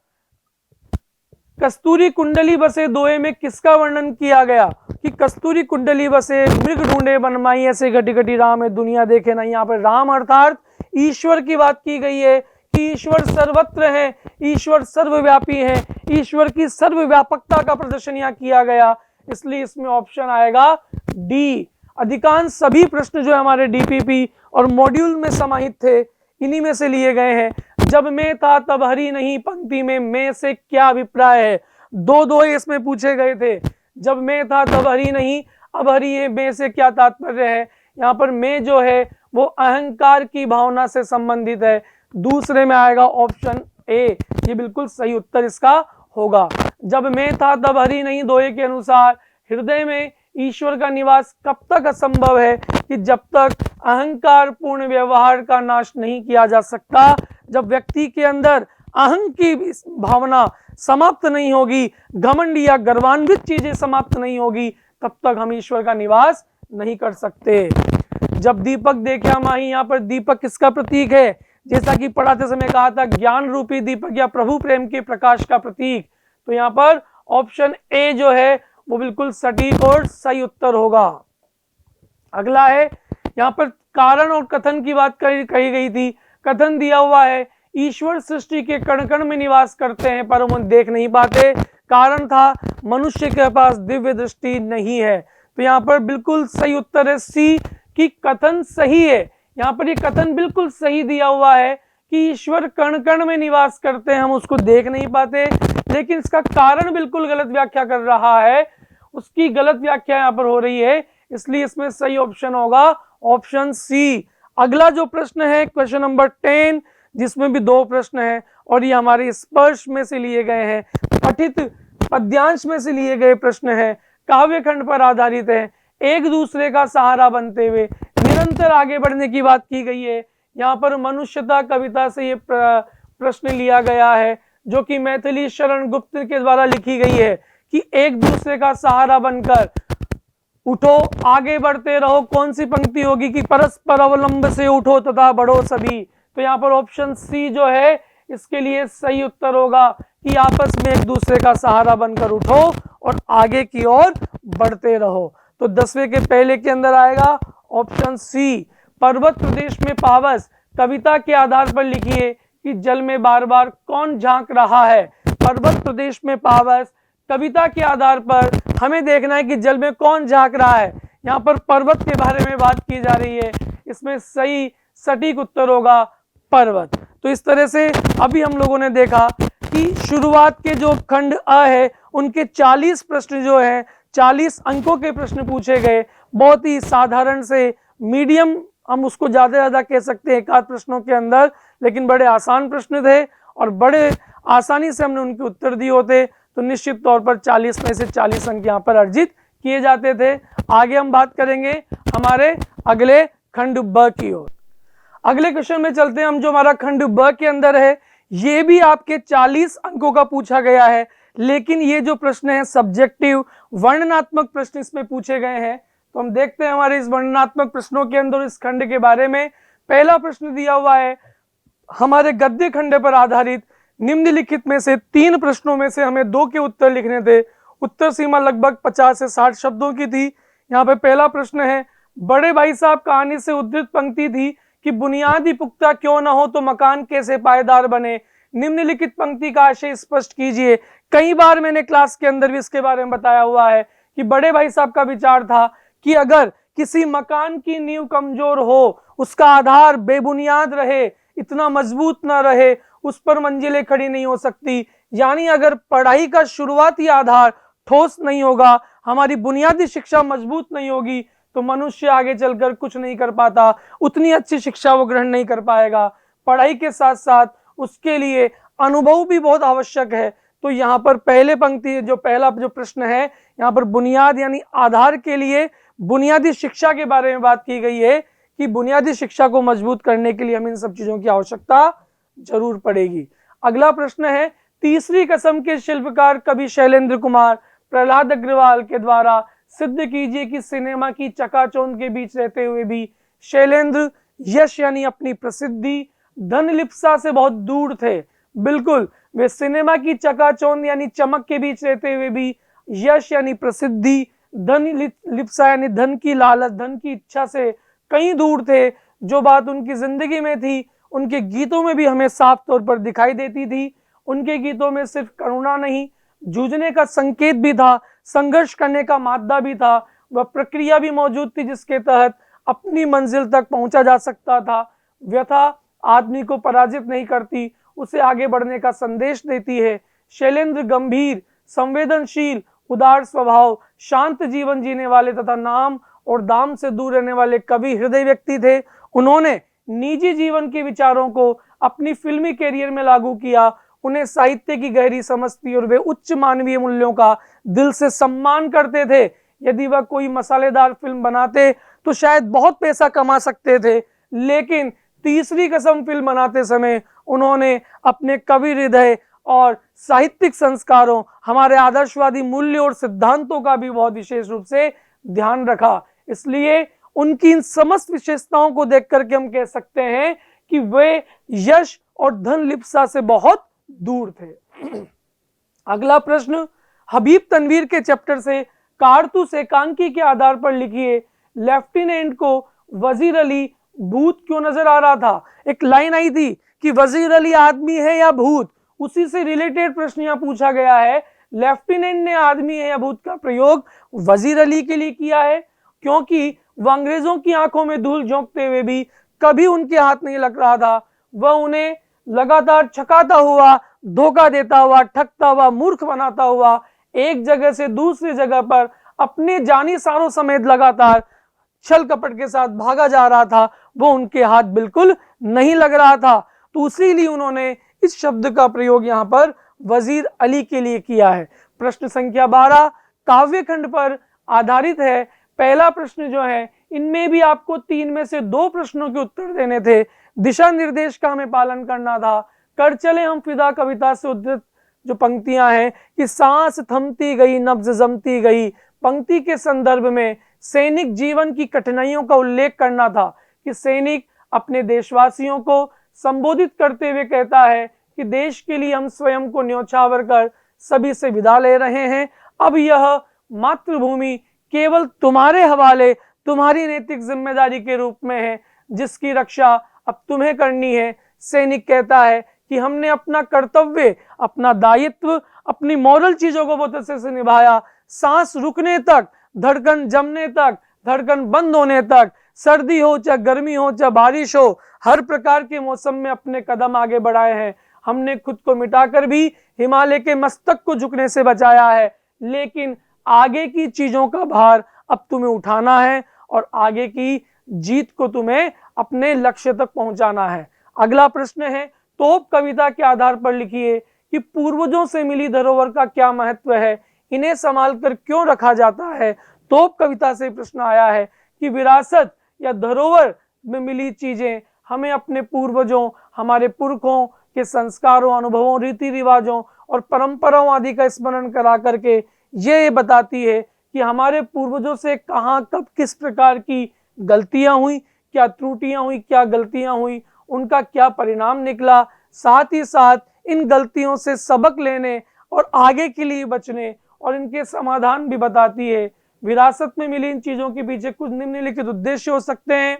कस्तूरी कुंडली बसे दोहे में किसका वर्णन किया गया? कि कस्तूरी कुंडली बसे मृग ढूंढे बनमाही, ऐसे घटी घटी राम है दुनिया देखे नहीं। यहाँ पर राम अर्थात ईश्वर की बात की गई है कि ईश्वर सर्वत्र है, ईश्वर सर्वव्यापी है, ईश्वर की सर्वव्यापकता का प्रदर्शन यहाँ किया गया, इसलिए इसमें ऑप्शन आएगा डी। अधिकांश सभी प्रश्न जो हमारे डीपीपी और मॉड्यूल में समाहित थे इन्हीं में से लिए गए हैं। जब मैं था तब हरी नहीं पंक्ति में मैं से क्या अभिप्राय है? दो दोहे इसमें पूछे गए थे। जब मैं था तब हरी नहीं, अब हरी है, मैं से क्या तात्पर्य है? यहाँ पर मैं जो है वो अहंकार की भावना से संबंधित है। दूसरे में आएगा ऑप्शन ए, ये बिल्कुल सही उत्तर इसका होगा। जब मैं था तब हरी नहीं दोहे के अनुसार हृदय में ईश्वर का निवास कब तक असंभव है? कि जब तक अहंकार पूर्ण व्यवहार का नाश नहीं किया जा सकता, जब व्यक्ति के अंदर अहं की भावना समाप्त नहीं होगी, घमंड या गर्वान्वित चीजें समाप्त नहीं होगी, तब तक हम ईश्वर का निवास नहीं कर सकते। जब दीपक देखा माही, यहाँ पर दीपक किसका प्रतीक है? जैसा कि पढ़ाते समय कहा था ज्ञान रूपी दीपक या प्रभु प्रेम के प्रकाश का प्रतीक। तो यहाँ पर ऑप्शन ए जो है वो बिल्कुल सटीक और सही उत्तर होगा। अगला है यहाँ पर कारण और कथन की बात कही गई थी। कथन दिया हुआ है ईश्वर सृष्टि के कण कण में निवास करते हैं पर हम देख नहीं पाते। कारण था मनुष्य के पास दिव्य दृष्टि नहीं है। तो यहाँ पर बिल्कुल सही उत्तर है सी कि कथन सही है। यहाँ पर ये कथन बिल्कुल सही दिया हुआ है कि ईश्वर कण कण में निवास करते हैं, हम उसको देख नहीं पाते, लेकिन इसका कारण बिल्कुल गलत व्याख्या कर रहा है, उसकी गलत व्याख्या यहाँ पर हो रही है, इसलिए इसमें सही ऑप्शन होगा ऑप्शन सी। अगला जो प्रश्न है क्वेश्चन नंबर 10, जिसमें भी दो प्रश्न हैं और ये हमारे स्पर्श में से लिए गए हैं, पठित पद्यांश में से लिए गए प्रश्न हैं, काव्यखंड पर आधारित है, एक दूसरे का सहारा बनते हुए निरंतर आगे बढ़ने की बात की गई है। यहाँ पर मनुष्यता कविता से ये प्रश्न लिया गया है जो कि मैथिली शरण गुप्त के द्वारा लिखी गई है कि एक दूसरे का सहारा बनकर उठो आगे बढ़ते रहो। कौन सी पंक्ति होगी? कि परस्पर अवलंब से उठो तथा बढ़ो सभी। तो यहाँ पर ऑप्शन सी जो है इसके लिए सही उत्तर होगा कि आपस में एक दूसरे का सहारा बनकर उठो और आगे की ओर बढ़ते रहो। तो 10वें के पहले के अंदर आएगा ऑप्शन सी। पर्वत प्रदेश में पावस कविता के आधार पर लिखिए कि जल में बार बार कौन झांक रहा है। पर्वत प्रदेश में पावस कविता के आधार पर हमें देखना है कि जल में कौन झांक रहा है। यहाँ पर पर्वत के बारे में बात की जा रही है, इसमें सही सटीक उत्तर होगा पर्वत। तो इस तरह से अभी हम लोगों ने देखा कि शुरुआत के जो खंड अ है उनके 40 प्रश्न जो है 40 अंकों के प्रश्न पूछे गए, बहुत ही साधारण से मीडियम, हम उसको ज्यादा कह सकते हैं एकाध प्रश्नों के अंदर, लेकिन बड़े आसान प्रश्न थे और बड़े आसानी से हमने उनके उत्तर दिए होते, तो निश्चित तौर पर 40 में से 40 अंक यहाँ पर अर्जित किए जाते थे। आगे हम बात करेंगे हमारे अगले खंड ब की ओर। अगले क्वेश्चन में चलते हैं हम, जो हमारा खंड ब के अंदर है, ये भी आपके 40 अंकों का पूछा गया है, लेकिन ये जो प्रश्न है सब्जेक्टिव वर्णनात्मक प्रश्न इसमें पूछे गए हैं। तो हम देखते हैं हमारे इस वर्णनात्मक प्रश्नों के अंदर इस खंड के बारे में। पहला प्रश्न दिया हुआ है हमारे गद्य खंड पर आधारित निम्नलिखित में से 3 प्रश्नों में से हमें 2 के उत्तर लिखने थे। उत्तर सीमा लगभग 50 से 60 शब्दों की थी। यहाँ पे पहला प्रश्न है, बड़े भाई साहब कहानी से उद्धृत पंक्ति थी कि बुनियादी पुख्ता क्यों न हो तो मकान कैसे पायदार बने। निम्नलिखित पंक्ति का आशय स्पष्ट कीजिए। कई बार मैंने क्लास के अंदर भी इसके बारे में बताया हुआ है कि बड़े भाई साहब का विचार था कि अगर किसी मकान की नींव कमजोर हो, उसका आधार बेबुनियाद रहे, इतना मजबूत ना रहे, उस पर मंजिलें खड़ी नहीं हो सकती। यानी अगर पढ़ाई का शुरुआती आधार ठोस नहीं होगा, हमारी बुनियादी शिक्षा मजबूत नहीं होगी, तो मनुष्य आगे चलकर कुछ नहीं कर पाता, उतनी अच्छी शिक्षा वो ग्रहण नहीं कर पाएगा। पढ़ाई के साथ साथ उसके लिए अनुभव भी बहुत आवश्यक है। तो यहाँ पर पहले पंक्ति जो पहला जो प्रश्न है, यहाँ पर बुनियाद यानी आधार के लिए बुनियादी शिक्षा के बारे में बात की गई है कि बुनियादी शिक्षा को मजबूत करने के लिए हमें इन सब चीजों की आवश्यकता जरूर पड़ेगी। अगला प्रश्न है, तीसरी कसम के शिल्पकार कवि शैलेंद्र कुमार प्रहलाद अग्रवाल के द्वारा सिद्ध कीजिए कि सिनेमा की चकाचौंध के बीच रहते हुए भी शैलेंद्र यश यानी अपनी प्रसिद्धि धन लिप्सा से बहुत दूर थे। बिल्कुल, वे सिनेमा की चकाचौंध यानी चमक के बीच रहते हुए भी यश यानी प्रसिद्धि, धन लिप्सा यानी धन की लालच, धन की इच्छा से कहीं दूर थे। जो बात उनकी जिंदगी में थी उनके गीतों में भी हमें साफ तौर पर दिखाई देती थी। उनके गीतों में सिर्फ करुणा नहीं, जूझने का संकेत भी था, संघर्ष करने का मादा भी था, वह प्रक्रिया भी मौजूद थी जिसके तहत अपनी मंजिल तक पहुंचा जा सकता था। व्यथा आदमी को पराजित नहीं करती, उसे आगे बढ़ने का संदेश देती है। शैलेंद्र गंभीर, संवेदनशील, उदार स्वभाव, शांत जीवन जीने वाले तथा नाम और दाम से दूर रहने वाले कवि हृदय व्यक्ति थे। उन्होंने निजी जीवन के विचारों को अपनी फिल्मी कैरियर में लागू किया। उन्हें साहित्य की गहरी समझ थी और वे उच्च मानवीय मूल्यों का दिल से सम्मान करते थे। यदि वह कोई मसालेदार फिल्म बनाते तो शायद बहुत पैसा कमा सकते थे, लेकिन तीसरी कसम फिल्म बनाते समय उन्होंने अपने कवि हृदय और साहित्यिक संस्कारों, हमारे आदर्शवादी मूल्यों और सिद्धांतों का भी बहुत विशेष रूप से ध्यान रखा। इसलिए उनकी इन समस्त विशेषताओं को देख करके हम कह सकते हैं कि वे यश और धन लिप्सा से बहुत दूर थे। अगला प्रश्न, हबीब तनवीर के चैप्टर से कारतूस एकांकी के आधार पर लिखिए, लेफ्टिनेंट को वजीर अली भूत क्यों नजर आ रहा था। एक लाइन आई थी कि वजीर अली आदमी है या भूत, उसी से रिलेटेड प्रश्न यहाँ पूछा गया है। लेफ्टिनेंट ने आदमी है या भूत का प्रयोग वजीर अली के लिए किया है, क्योंकि वह अंग्रेजों की आंखों में धूल झोंकते हुए भी कभी उनके हाथ नहीं लग रहा था। वह उन्हें लगातार छकाता हुआ, धोखा देता हुआ, ठगता हुआ, मूर्ख बनाता हुआ एक जगह से दूसरी जगह पर अपने जानी सारों समेत लगातार छल कपट के साथ भागा जा रहा था। वो उनके हाथ बिल्कुल नहीं लग रहा था, तो इसीलिए उन्होंने इस शब्द का प्रयोग यहाँ पर वजीर अली के लिए किया है। प्रश्न संख्या 12 काव्य खंड पर आधारित है। पहला प्रश्न जो है, इनमें भी आपको 3 में से 2 प्रश्नों के उत्तर देने थे। दिशा निर्देश का हमें पालन करना था। कर चले हम फिदा कविता से उद्धृत जो पंक्तियां हैं कि सांस थमती गई, नब्ज जमती गई, पंक्ति के संदर्भ में सैनिक जीवन की कठिनाइयों का उल्लेख करना था कि सैनिक अपने देशवासियों को संबोधित करते हुए कहता है कि देश के लिए हम स्वयं को न्योछावर कर सभी से विदा ले रहे हैं। अब यह मातृभूमि केवल तुम्हारे हवाले, तुम्हारी नैतिक जिम्मेदारी के रूप में है, जिसकी रक्षा अब तुम्हें करनी है। सैनिक कहता है कि हमने अपना कर्तव्य, अपना दायित्व, अपनी मॉरल चीजों को बहुत अच्छे से निभाया। सांस रुकने तक, धड़कन जमने तक, धड़कन बंद होने तक, सर्दी हो चाहे गर्मी हो चाहे बारिश हो, हर प्रकार के मौसम में अपने कदम आगे बढ़ाए हैं। हमने खुद को मिटाकर भी हिमालय के मस्तक को झुकने से बचाया है, लेकिन आगे की चीजों का भार अब तुम्हें उठाना है और आगे की जीत को तुम्हें अपने लक्ष्य तक पहुंचाना है। अगला प्रश्न है, तोप कविता के आधार पर लिखिए कि पूर्वजों से मिली धरोहर का क्या महत्व है, इन्हें संभाल कर क्यों रखा जाता है। तोप कविता से प्रश्न आया है कि विरासत या धरोहर में मिली चीजें हमें अपने पूर्वजों, हमारे पुरखों के संस्कारों, अनुभवों, रीति रिवाजों और परंपराओं आदि का स्मरण करा करके ये बताती है कि हमारे पूर्वजों से कहाँ कब किस प्रकार की गलतियां हुई, क्या त्रुटियां हुई, क्या गलतियां हुई, उनका क्या परिणाम निकला। साथ ही साथ इन गलतियों से सबक लेने और आगे के लिए बचने और इनके समाधान भी बताती है। विरासत में मिली इन चीजों के पीछे कुछ निम्नलिखित उद्देश्य हो सकते हैं।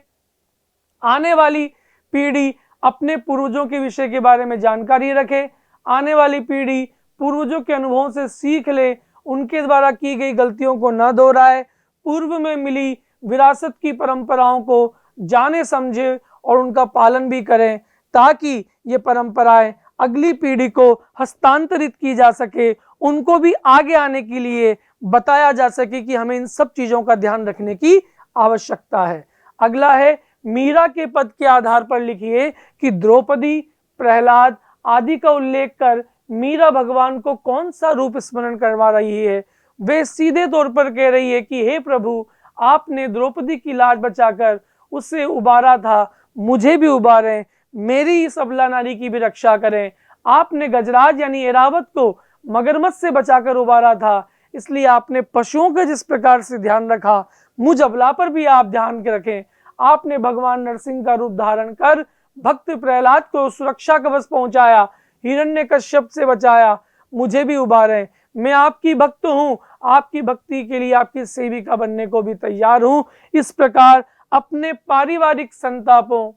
आने वाली पीढ़ी अपने पूर्वजों के विषय के बारे में जानकारी रखे, आने वाली पीढ़ी पूर्वजों के अनुभवों से सीख ले, उनके द्वारा की गई गलतियों को न दोहराए, पूर्व में मिली विरासत की परंपराओं को जाने समझे और उनका पालन भी करें, ताकि ये परंपराएं अगली पीढ़ी को हस्तांतरित की जा सके, उनको भी आगे आने के लिए बताया जा सके कि हमें इन सब चीजों का ध्यान रखने की आवश्यकता है। अगला है, मीरा के पद के आधार पर लिखिए कि द्रौपदी, प्रहलाद आदि का उल्लेख कर मीरा भगवान को कौन सा रूप स्मरण करवा रही है। वे सीधे तौर पर कह रही है कि हे प्रभु, आपने द्रौपदी की लाज बचाकर उसे उबारा था, मुझे भी उबारें, मेरी इस अबला नारी की भी रक्षा करें। आपने गजराज यानी एरावत को मगरमच्छ से बचाकर उबारा था, इसलिए आपने पशुओं का जिस प्रकार से ध्यान रखा, मुझ अबला पर भी आप ध्यान रखें। आपने भगवान नरसिंह का रूप धारण कर भक्त प्रहलाद को सुरक्षा कवच पहुंचाया, हिरण्यकश्यप से बचाया, मुझे भी उबारें। मैं आपकी भक्त हूं, आपकी भक्ति के लिए आपकी सेविका बनने को भी तैयार हूं। इस प्रकार अपने पारिवारिक संतापों,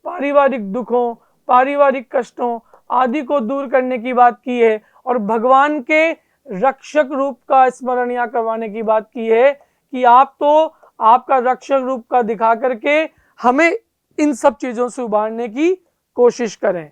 पारिवारिक दुखों, पारिवारिक कष्टों आदि को दूर करने की बात की है और भगवान के रक्षक रूप का स्मरण यहाँ करवाने की बात की है कि आप तो आपका रक्षक रूप का दिखा करके हमें इन सब चीजों से उबारने की कोशिश करें।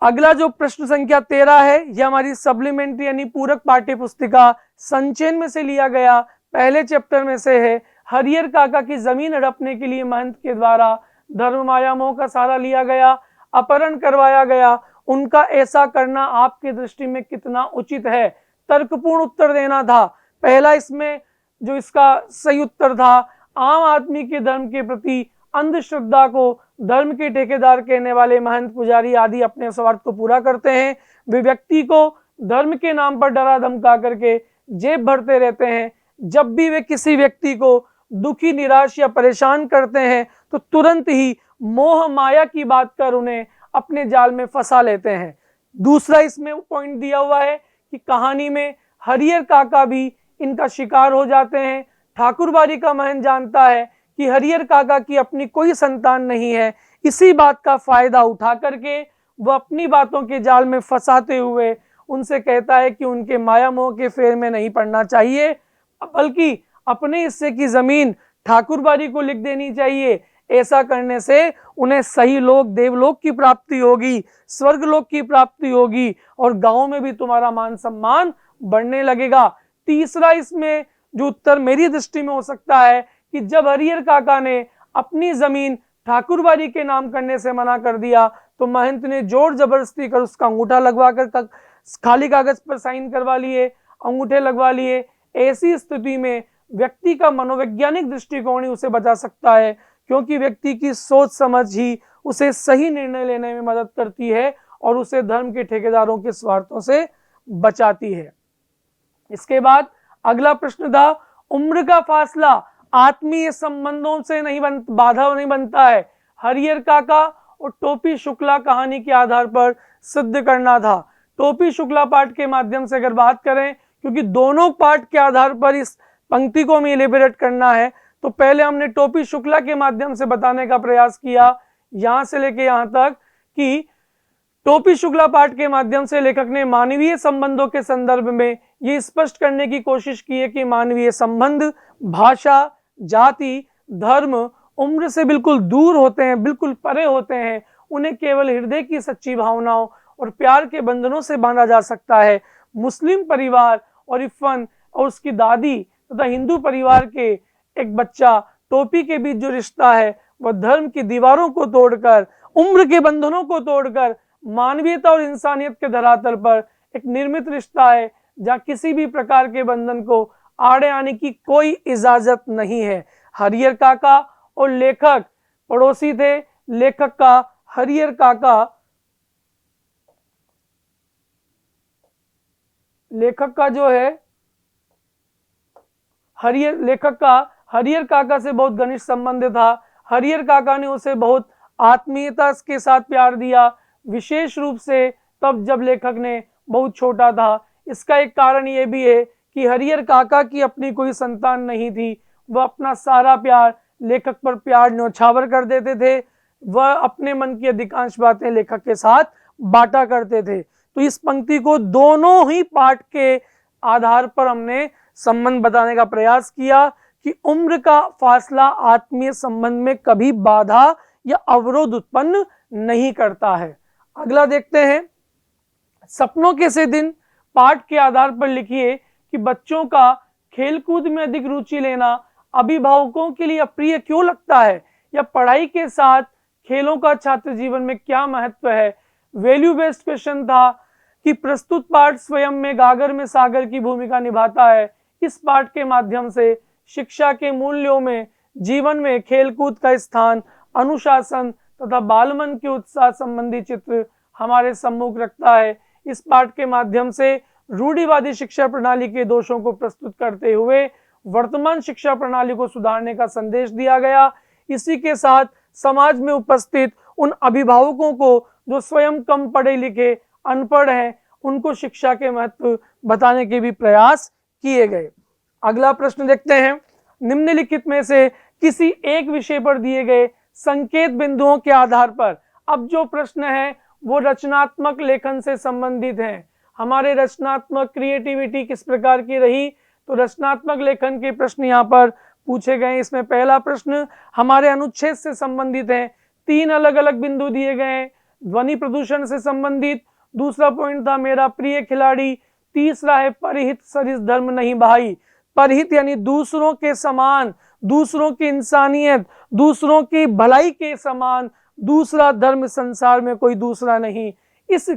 अगला जो प्रश्न संख्या 13 है, यह हमारी सप्लीमेंट्री यानी पूरक पाठ्य पुस्तिका संचयन में से लिया गया पहले चैप्टर में से है। हरिहर काका की जमीन हड़पने के लिए महंत के द्वारा धर्म माया मोह का सहारा लिया गया, अपहरण करवाया गया, उनका ऐसा करना आपकी दृष्टि में कितना उचित है? तर्कपूर्ण उत्तर देना था। पहला इसमें जो इसका सही उत्तर था, आम आदमी के धर्म के प्रति अंधश्रद्धा को धर्म के ठेकेदार कहने वाले महंत, पुजारी आदि अपने स्वार्थ को पूरा करते हैं। वे व्यक्ति को धर्म के नाम पर डरा धमका करके जेब भरते रहते हैं। जब भी वे किसी व्यक्ति को दुखी, निराश या परेशान करते हैं तो तुरंत ही मोह माया की बात कर उन्हें अपने जाल में फंसा लेते हैं। दूसरा इसमें पॉइंट दिया हुआ है कि कहानी में हरिहर काका भी इनका शिकार हो जाते हैं। ठाकुरबाड़ी का महंत जानता है कि हरिहर काका की अपनी कोई संतान नहीं है, इसी बात का फायदा उठा करके वह अपनी बातों के जाल में फंसाते हुए उनसे कहता है कि उनके माया मोह के फेर में नहीं पड़ना चाहिए, बल्कि अपने हिस्से की जमीन ठाकुरबाड़ी को लिख देनी चाहिए। ऐसा करने से उन्हें सही लोक, देवलोक की प्राप्ति होगी, स्वर्गलोक की प्राप्ति होगी और गांव में भी तुम्हारा मान सम्मान बढ़ने लगेगा। तीसरा इसमें जो उत्तर मेरी दृष्टि में हो सकता है कि जब हरिहर काका ने अपनी जमीन ठाकुरबाड़ी के नाम करने से मना कर दिया तो महंत ने जोर जबरदस्ती कर उसका अंगूठा लगवा कर खाली कागज पर साइन करवा लिए, अंगूठे लगवा लिए। ऐसी स्थिति में व्यक्ति का मनोवैज्ञानिक दृष्टिकोण ही उसे बचा सकता है, क्योंकि व्यक्ति की सोच समझ ही उसे सही निर्णय लेने में मदद करती है और उसे धर्म के ठेकेदारों के स्वार्थों से बचाती है। इसके बाद अगला प्रश्न था, उम्र का फासला आत्मीय संबंधों से बाधा नहीं बनता है। हरिहर काका और टोपी शुक्ला कहानी के आधार पर सिद्ध करना था। टोपी शुक्ला पाठ के माध्यम से अगर बात करें, क्योंकि दोनों पाठ के आधार पर इस पंक्ति को हमें इलेबोरेट करना है, तो पहले हमने टोपी शुक्ला के माध्यम से बताने का प्रयास किया यहां से लेके यहां तक कि टोपी शुक्ला पाठ के माध्यम से लेखक ने मानवीय संबंधों के संदर्भ में ये स्पष्ट करने की कोशिश की है कि मानवीय संबंध भाषा, जाति, धर्म, उम्र से बिल्कुल दूर होते हैं, बिल्कुल परे होते हैं। उन्हें केवल हृदय की सच्ची भावनाओं और प्यार के बंधनों से बांधा जा सकता है। मुस्लिम परिवार और इरफान और उसकी दादी तथा हिंदू परिवार के एक बच्चा टोपी के बीच जो रिश्ता है वह धर्म की दीवारों को तोड़कर, उम्र के बंधनों को तोड़कर मानवीयता और इंसानियत के धरातल पर एक निर्मित रिश्ता है, जहां किसी भी प्रकार के बंधन को आड़े आने की कोई इजाजत नहीं है। हरिहर काका और लेखक पड़ोसी थे। लेखक का हरिहर काका हरिहर काका से बहुत घनिष्ठ संबंध था। हरिहर काका ने उसे बहुत आत्मीयता के साथ प्यार दिया, विशेष रूप से तब जब लेखक ने बहुत छोटा था। इसका एक कारण यह भी है कि हरिहर काका की अपनी कोई संतान नहीं थी। वह अपना सारा प्यार लेखक पर प्यार न्यौछावर कर देते थे। वह अपने मन की अधिकांश बातें लेखक के साथ बांटा करते थे। तो इस पंक्ति को दोनों ही पाठ के आधार पर हमने संबंध बताने का प्रयास किया कि उम्र का फासला आत्मीय संबंध में कभी बाधा या अवरोध उत्पन्न नहीं करता है। अगला देखते हैं, सपनों के से दिन पाठ के आधार पर लिखिए कि बच्चों का खेलकूद में अधिक रुचि लेना अभिभावकों के लिए अप्रिय क्यों लगता है, या पढ़ाई के साथ खेलों का छात्र जीवन में क्या महत्व है। वैल्यू बेस्ड क्वेश्चन था कि प्रस्तुत पाठ स्वयं में गागर में सागर की भूमिका निभाता है। इस पाठ के माध्यम से शिक्षा के मूल्यों में जीवन में खेलकूद का स्थान, अनुशासन तथा बालमन के उत्साह संबंधी चित्र हमारे सम्मुख रखता है। इस पाठ के माध्यम से रूढ़िवादी शिक्षा प्रणाली के दोषों को प्रस्तुत करते हुए वर्तमान शिक्षा प्रणाली को सुधारने का संदेश दिया गया। इसी के साथ समाज में उपस्थित उन अभिभावकों को जो स्वयं कम पढ़े लिखे अनपढ़ हैं, उनको शिक्षा के महत्व बताने के भी प्रयास किए गए। अगला प्रश्न देखते हैं, निम्नलिखित में से किसी एक विषय पर दिए गए संकेत बिंदुओं के आधार पर। अब जो प्रश्न है वो रचनात्मक लेखन से संबंधित है। हमारे रचनात्मक क्रिएटिविटी किस प्रकार की रही, तो रचनात्मक लेखन के प्रश्न यहाँ पर पूछे गए। इसमें पहला प्रश्न हमारे अनुच्छेद से संबंधित है। 3 अलग अलग बिंदु दिए गए हैं। ध्वनि प्रदूषण से संबंधित, दूसरा पॉइंट था मेरा प्रिय खिलाड़ी, तीसरा है परहित सरिस धर्म नहीं भाई। परहित यानी दूसरों के समान, दूसरों की इंसानियत, दूसरों की भलाई के समान, दूसरा धर्म संसार में कोई दूसरा नहीं। इस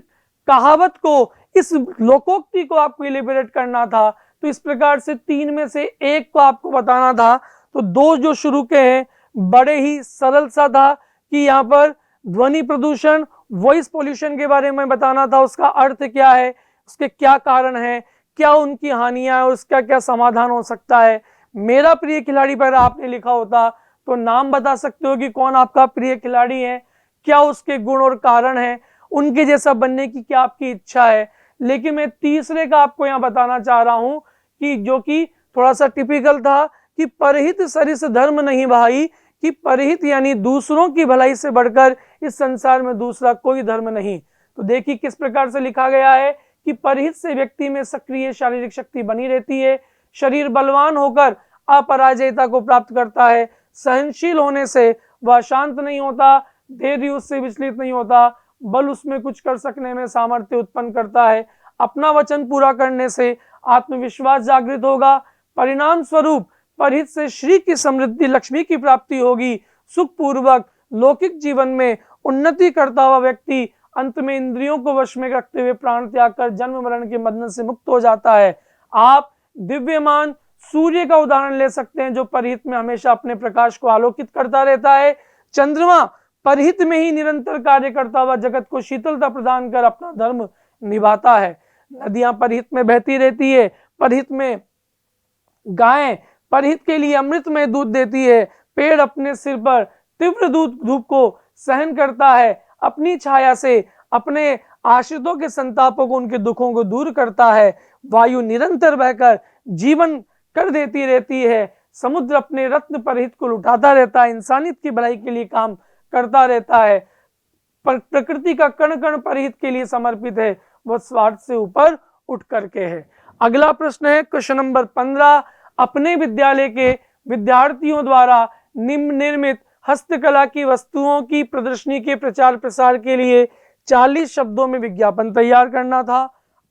कहावत को, इस लोकोक्ति को आपको इलिबरेट करना था, तो इस प्रकार से 3 में से एक को आपको बताना था। तो 2 जो शुरू के हैं बड़े ही सरल सा था कि यहाँ पर ध्वनि प्रदूषण, वॉइस पोल्यूशन के बारे में बताना था, उसका अर्थ क्या है, उसके क्या कारण है, क्या उनकी हानियां है और उसका क्या समाधान हो सकता है। मेरा प्रिय खिलाड़ी पर आपने लिखा होता तो नाम बता सकते हो कि कौन आपका प्रिय खिलाड़ी है, क्या उसके गुण और कारण है, उनके जैसा बनने की क्या आपकी इच्छा है। लेकिन मैं तीसरे का आपको यहाँ बताना चाह रहा हूं कि जो कि थोड़ा सा टिपिकल था कि परहित सरिस धर्म नहीं भाई, कि परहित यानी दूसरों की भलाई से बढ़कर इस संसार में दूसरा कोई धर्म नहीं। तो देखिए किस प्रकार से लिखा गया है कि परहित से व्यक्ति में सक्रिय शारीरिक शक्ति बनी रहती है, शरीर बलवान होकर अपराजयता को प्राप्त करता है, सहनशील होने से वह शांत नहीं होता, धैर्य उससे विचलित नहीं होता, बल उसमें कुछ कर सकने में सामर्थ्य उत्पन्न करता है, अपना वचन पूरा करने से आत्मविश्वास जागृत होगा, परिणाम स्वरूप परहित से श्री की समृद्धि लक्ष्मी की प्राप्ति होगी, सुखपूर्वक लौकिक जीवन में उन्नति करता हुआ व्यक्ति अंत में इंद्रियों को वश में रखते हुए प्राण त्याग कर जन्म मरण के बंधन से मुक्त हो जाता है। आप दिव्यमान सूर्य का उदाहरण ले सकते हैं जो परहित में हमेशा अपने प्रकाश को आलोकित करता रहता है। चंद्रमा परहित में ही निरंतर कार्य करता हुआ जगत को शीतलता प्रदान कर अपना धर्म निभाता है। नदियां परहित में बहती रहती है, परहित में गायें परहित के लिए अमृत में दूध देती है, पेड़ अपने सिर पर तीव्र धूप को सहन करता है, अपनी छाया से अपने आश्रितों के संतापों को, उनके दुखों को दूर करता है, वायु निरंतर बहकर जीवन कर देती रहती है, समुद्र अपने रत्न परहित को लुटाता रहता है, इंसानियत की भलाई के लिए काम करता रहता है, प्रकृति का कण कण परहित के लिए समर्पित है, वह स्वार्थ से ऊपर उठ करके है। अगला प्रश्न है क्वेश्चन नंबर 15, अपने विद्यालय के विद्यार्थियों द्वारा निम्न निर्मित हस्तकला की वस्तुओं की प्रदर्शनी के प्रचार प्रसार के लिए 40 शब्दों में विज्ञापन तैयार करना था।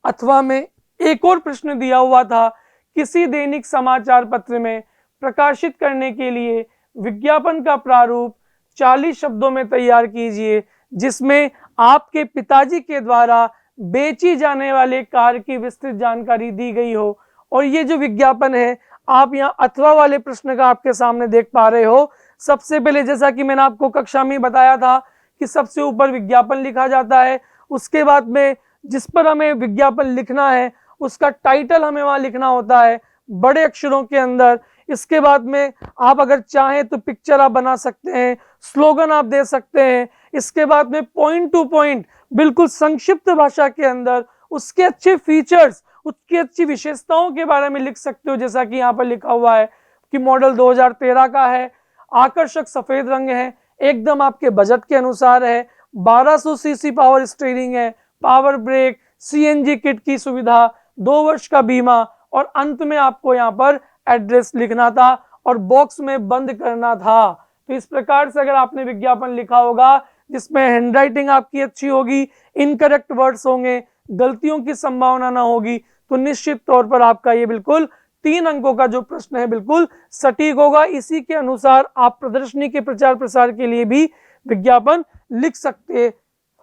अथवा में एक और प्रश्न दिया हुआ था, किसी दैनिक समाचार पत्र में प्रकाशित करने के लिए विज्ञापन का प्रारूप 40 शब्दों में तैयार कीजिए, जिसमें आपके पिताजी के द्वारा बेची जाने वाले कार की विस्तृत जानकारी दी गई हो। और ये जो विज्ञापन है, आप यहाँ अथवा वाले प्रश्न का आपके सामने देख पा रहे हो। सबसे पहले जैसा कि मैंने आपको कक्षा में बताया था कि सबसे ऊपर विज्ञापन लिखा जाता है, उसके बाद में जिस पर हमें विज्ञापन लिखना है उसका टाइटल हमें वहां लिखना होता है बड़े अक्षरों के अंदर। इसके बाद में आप अगर चाहें तो पिक्चर आप बना सकते हैं, स्लोगन आप दे सकते हैं। इसके बाद में पॉइंट टू पॉइंट बिल्कुल संक्षिप्त भाषा के अंदर उसके अच्छे फीचर्स, उसकी अच्छी विशेषताओं के बारे में लिख सकते हो। जैसा कि यहाँ पर लिखा हुआ है कि मॉडल 2013 का है, आकर्षक सफेद रंग है, एकदम आपके बजट के अनुसार है, 1200 सीसी पावर स्टीयरिंग है, पावर ब्रेक, सीएनजी किट की सुविधा, 2 वर्ष का बीमा, और अंत में आपको यहाँ पर एड्रेस लिखना था और बॉक्स में बंद करना था। तो इस प्रकार से अगर आपने विज्ञापन लिखा होगा जिसमें हैंडराइटिंग आपकी अच्छी होगी, इनकरेक्ट वर्ड्स होंगे, गलतियों की संभावना ना होगी, तो निश्चित तौर पर आपका ये बिल्कुल 3 अंकों का जो प्रश्न है बिल्कुल सटीक होगा। इसी के अनुसार आप प्रदर्शनी के प्रचार प्रसार के लिए भी विज्ञापन लिख सकते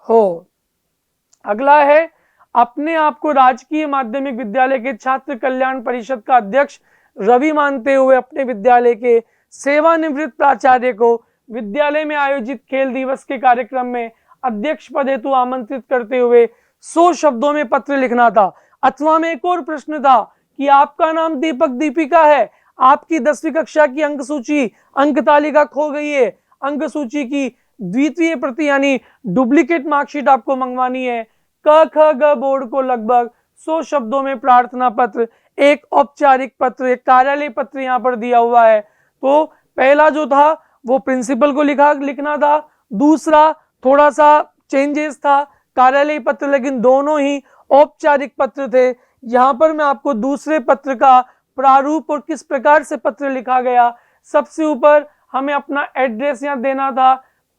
हो। अगला है, अपने आप को राजकीय माध्यमिक विद्यालय के छात्र कल्याण परिषद का अध्यक्ष रवि मानते हुए अपने विद्यालय के सेवानिवृत्त प्राचार्य को विद्यालय में आयोजित खेल दिवस के कार्यक्रम में अध्यक्ष पद हेतु आमंत्रित करते हुए 100 शब्दों में पत्र लिखना था। अथवा में एक और प्रश्न था कि आपका नाम दीपक दीपिका है, आपकी 10वीं कक्षा की अंक सूची अंक तालिका खो गई है, अंक सूची की द्वितीय प्रति यानी डुप्लीकेट मार्कशीट आपको मंगवानी है। क ख ग बोर्ड को लगभग 100 शब्दों में प्रार्थना पत्र, एक औपचारिक पत्र, एक कार्यालय पत्र यहाँ पर दिया हुआ है। तो पहला जो था वो प्रिंसिपल को लिखना था, दूसरा थोड़ा सा चेंजेस था कार्यालय पत्र, लेकिन दोनों ही औपचारिक पत्र थे। यहाँ पर मैं आपको दूसरे पत्र का प्रारूप और किस प्रकार से पत्र लिखा गया, सबसे ऊपर हमें अपना एड्रेस यहाँ देना था,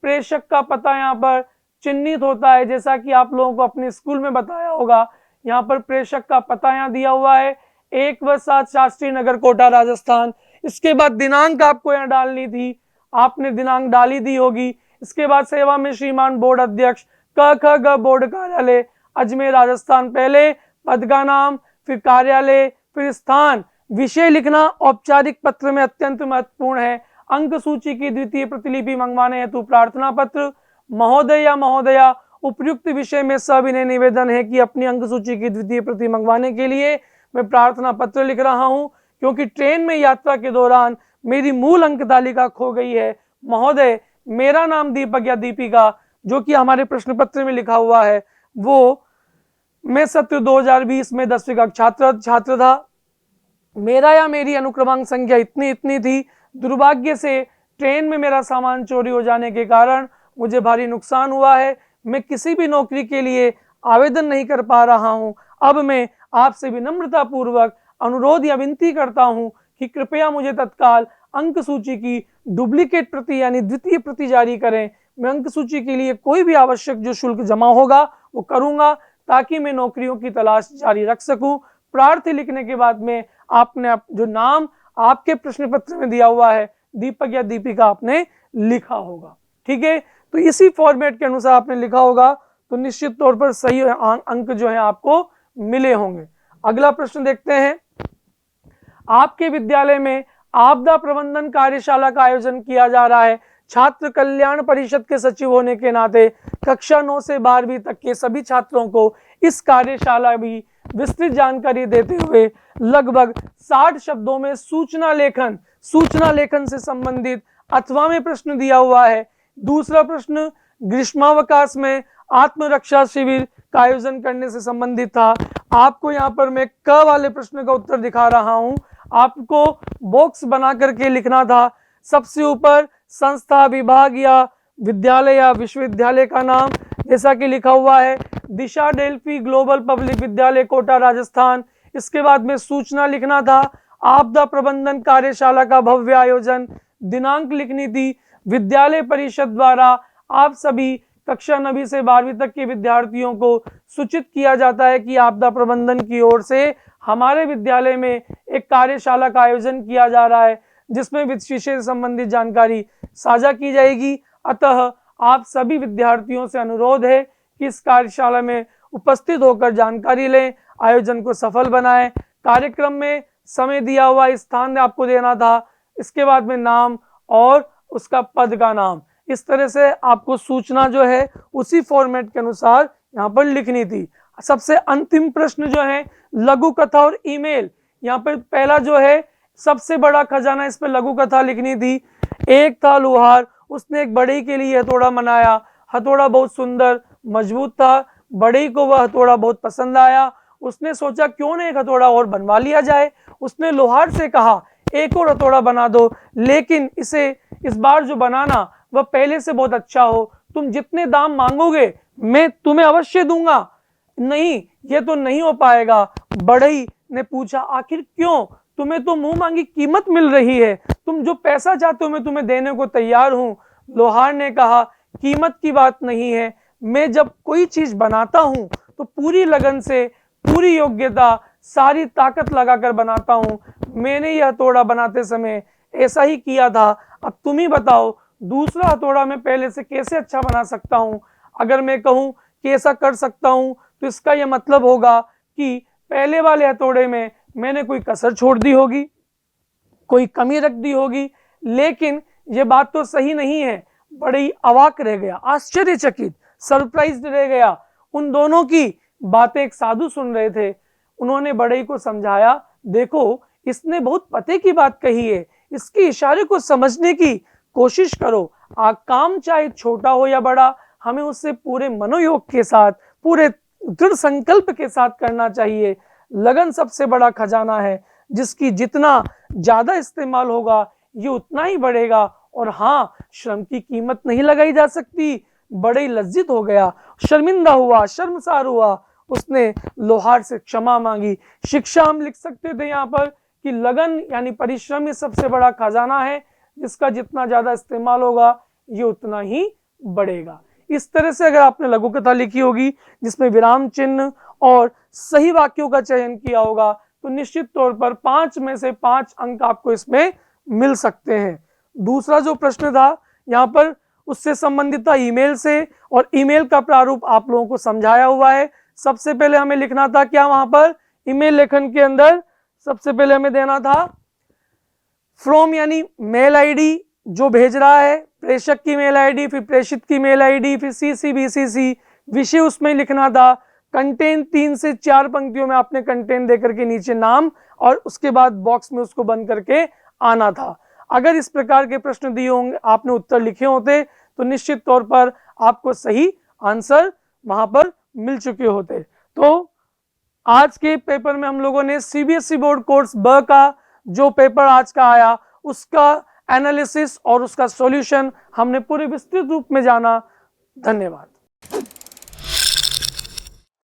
प्रेषक का पता यहाँ पर चिन्हित होता है, जैसा कि आप लोगों को अपने स्कूल में बताया होगा। यहाँ पर प्रेषक का पता यहाँ दिया हुआ है, 1/7 शास्त्री नगर कोटा राजस्थान। इसके बाद दिनांक आपको यहाँ डालनी थी, आपने दिनांक डाली दी होगी। इसके बाद सेवा में श्रीमान बोर्ड अध्यक्ष, क ख ग बोर्ड कार्यालय अजमेर राजस्थान, पहले पद का नाम, फिर कार्यालय, फिर स्थान, विषय लिखना औपचारिक पत्र में अत्यंत महत्वपूर्ण है। अंक सूची की द्वितीय प्रतिलिपि मंगवाने हेतु प्रार्थना पत्र। महोदय या महोदया, उपयुक्त विषय में सविनय निवेदन है कि अपनी अंक सूची की द्वितीय प्रति मंगवाने के लिए मैं प्रार्थना पत्र लिख रहा हूं, क्योंकि ट्रेन में यात्रा के दौरान मेरी मूल अंक तालिका खो गई है। महोदय, मेरा नाम दीपक या दीपिका, जो कि हमारे प्रश्न पत्र में लिखा हुआ है, वो मैं सत्र 2020 में 10वीं कक्षा छात्र था। मेरा या मेरी अनुक्रमांक संख्या इतनी इतनी थी। दुर्भाग्य से ट्रेन में मेरा सामान चोरी हो जाने के कारण मुझे भारी नुकसान हुआ है। मैं किसी भी नौकरी के लिए आवेदन नहीं कर पा रहा हूं। अब मैं आपसे विनम्रता पूर्वक अनुरोध या विनती करता हूं कि कृपया मुझे तत्काल अंक सूची की डुप्लीकेट प्रति यानी द्वितीय प्रति जारी करें। मैं अंक सूची के लिए कोई भी आवश्यक जो शुल्क जमा होगा वो करूंगा, ताकि मैं नौकरियों की तलाश जारी रख सकूं। प्रार्थी लिखने के बाद में आपने जो नाम आपके प्रश्न पत्र में दिया हुआ है, दीपक या दीपिका, आपने लिखा होगा। ठीक है, तो इसी फॉर्मेट के अनुसार आपने लिखा होगा तो निश्चित तौर पर सही अंक जो है आपको मिले होंगे। अगला प्रश्न देखते हैं, आपके विद्यालय में आपदा प्रबंधन कार्यशाला का आयोजन किया जा रहा है। छात्र कल्याण परिषद के सचिव होने के नाते कक्षा 9 से 12वीं तक के सभी छात्रों को इस कार्यशाला भी विस्तृत जानकारी देते हुए लगभग 60 शब्दों में सूचना लेखन से संबंधित अथवा में प्रश्न दिया हुआ है। दूसरा प्रश्न ग्रीष्मावकाश में आत्मरक्षा शिविर का आयोजन करने से संबंधित था। आपको यहाँ पर मैं क वाले प्रश्न का उत्तर दिखा रहा हूं, आपको बॉक्स बना करके लिखना था। सबसे ऊपर संस्था, विभाग या विद्यालय या विश्वविद्यालय का नाम, जैसा कि लिखा हुआ है दिशा डेल्फी ग्लोबल पब्लिक विद्यालय कोटा राजस्थान। इसके बाद में सूचना लिखना था, आपदा प्रबंधन कार्यशाला का भव्य आयोजन, दिनांक लिखनी थी, विद्यालय परिषद द्वारा आप सभी कक्षा 9वीं से 12वीं तक के विद्यार्थियों को सूचित किया जाता है कि आपदा प्रबंधन की ओर से हमारे विद्यालय में एक कार्यशाला का आयोजन किया जा रहा है जिसमें विषय से संबंधित जानकारी साझा की जाएगी। अतः आप सभी विद्यार्थियों से अनुरोध है कि इस कार्यशाला में उपस्थित होकर जानकारी लें, आयोजन को सफल बनाएं। कार्यक्रम में समय दिया हुआ स्थान आपको देना था, इसके बाद में नाम और उसका पद का नाम, इस तरह से आपको सूचना जो है उसी फॉर्मेट के अनुसार यहाँ पर लिखनी थी। सबसे अंतिम प्रश्न जो है लघु कथा और ईमेल, यहाँ पर पहला जो है सबसे बड़ा खजाना, इस पर लघु कथा लिखनी थी। एक था लोहार, उसने एक बढ़ई के लिए हथौड़ा बनाया, हथौड़ा बहुत सुंदर मजबूत था, बढ़ई को वह हथौड़ा बहुत पसंद आया, उसने सोचा क्यों ना एक हथौड़ा और बनवा लिया जाए। उसने लोहार से कहा एक और हथौड़ा बना दो, लेकिन इसे इस बार जो बनाना वह पहले से बहुत अच्छा हो, तुम जितने दाम मांगोगे मैं तुम्हें अवश्य दूंगा। नहीं, ये तो नहीं हो पाएगा। बढ़ई ने पूछा आखिर क्यों, तुम्हें तो मुंह मांगी कीमत मिल रही है, तुम जो पैसा चाहते हो मैं तुम्हें देने को तैयार हूं। लोहार ने कहा कीमत की बात नहीं है, मैं जब कोई चीज बनाता हूं तो पूरी लगन से, पूरी योग्यता, सारी ताकत लगाकर बनाता हूं। मैंने यह हथौड़ा बनाते समय ऐसा ही किया था। अब तुम ही बताओ दूसरा हथौड़ा मैं पहले से कैसे अच्छा बना सकता हूं। अगर मैं कहूं कि ऐसा कर सकता हूं तो इसका यह मतलब होगा कि पहले वाले हथौड़े में मैंने कोई कसर छोड़ दी होगी, कोई कमी रख दी होगी, लेकिन यह बात तो सही नहीं है। बड़ी अवाक रह गया, आश्चर्यचकित, सरप्राइज्ड रह गया। उन दोनों की बातें एक साधु सुन रहे थे। उन्होंने बढ़ई को समझाया, देखो इसने बहुत पते की बात कही है, इसके इशारे को समझने की कोशिश करो। काम चाहे छोटा हो या बड़ा, हमें उससे पूरे मनोयोग के साथ, पूरे दृढ़ संकल्प के साथ करना चाहिए। लगन सबसे बड़ा खजाना है, जिसकी जितना ज्यादा इस्तेमाल होगा ये उतना ही बढ़ेगा। और हाँ, श्रम की कीमत नहीं लगाई जा सकती। बड़े लज्जित हो गया, शर्मिंदा हुआ, शर्मसार हुआ। उसने लोहार से क्षमा मांगी। शिक्षा हम लिख सकते थे यहाँ पर कि लगन यानी परिश्रम ही सबसे बड़ा खजाना है, जिसका जितना ज्यादा इस्तेमाल होगा ये उतना ही बढ़ेगा। इस तरह से अगर आपने लघु कथा लिखी होगी जिसमें विराम चिन्ह और सही वाक्यों का चयन किया होगा तो निश्चित तौर पर 5 में से 5 अंक आपको इसमें मिल सकते हैं। दूसरा जो प्रश्न था यहाँ पर उससे संबंधित था ईमेल से, और ईमेल का प्रारूप आप लोगों को समझाया हुआ है। सबसे पहले हमें लिखना था क्या, वहां पर ईमेल लेखन के अंदर सबसे पहले हमें देना था फ्रॉम यानी मेल आईडी जो भेज रहा है, प्रेषक की मेल आईडी, फिर प्रेषित की मेल आईडी, फिर सीसी बीसीसी, विषय उसमें लिखना था। कंटेन 3 से 4 पंक्तियों में आपने कंटेन देकर के नीचे नाम और उसके बाद बॉक्स में उसको बंद करके आना था। अगर इस प्रकार के प्रश्न दिए होंगे, आपने उत्तर लिखे होते तो निश्चित तौर पर आपको सही आंसर वहां पर मिल चुके होते। तो आज के पेपर में हम लोगों ने सीबीएसई बोर्ड कोर्स ब का जो पेपर आज का आया उसका एनालिसिस और उसका सॉल्यूशन हमने पूरे विस्तृत रूप में जाना। धन्यवाद।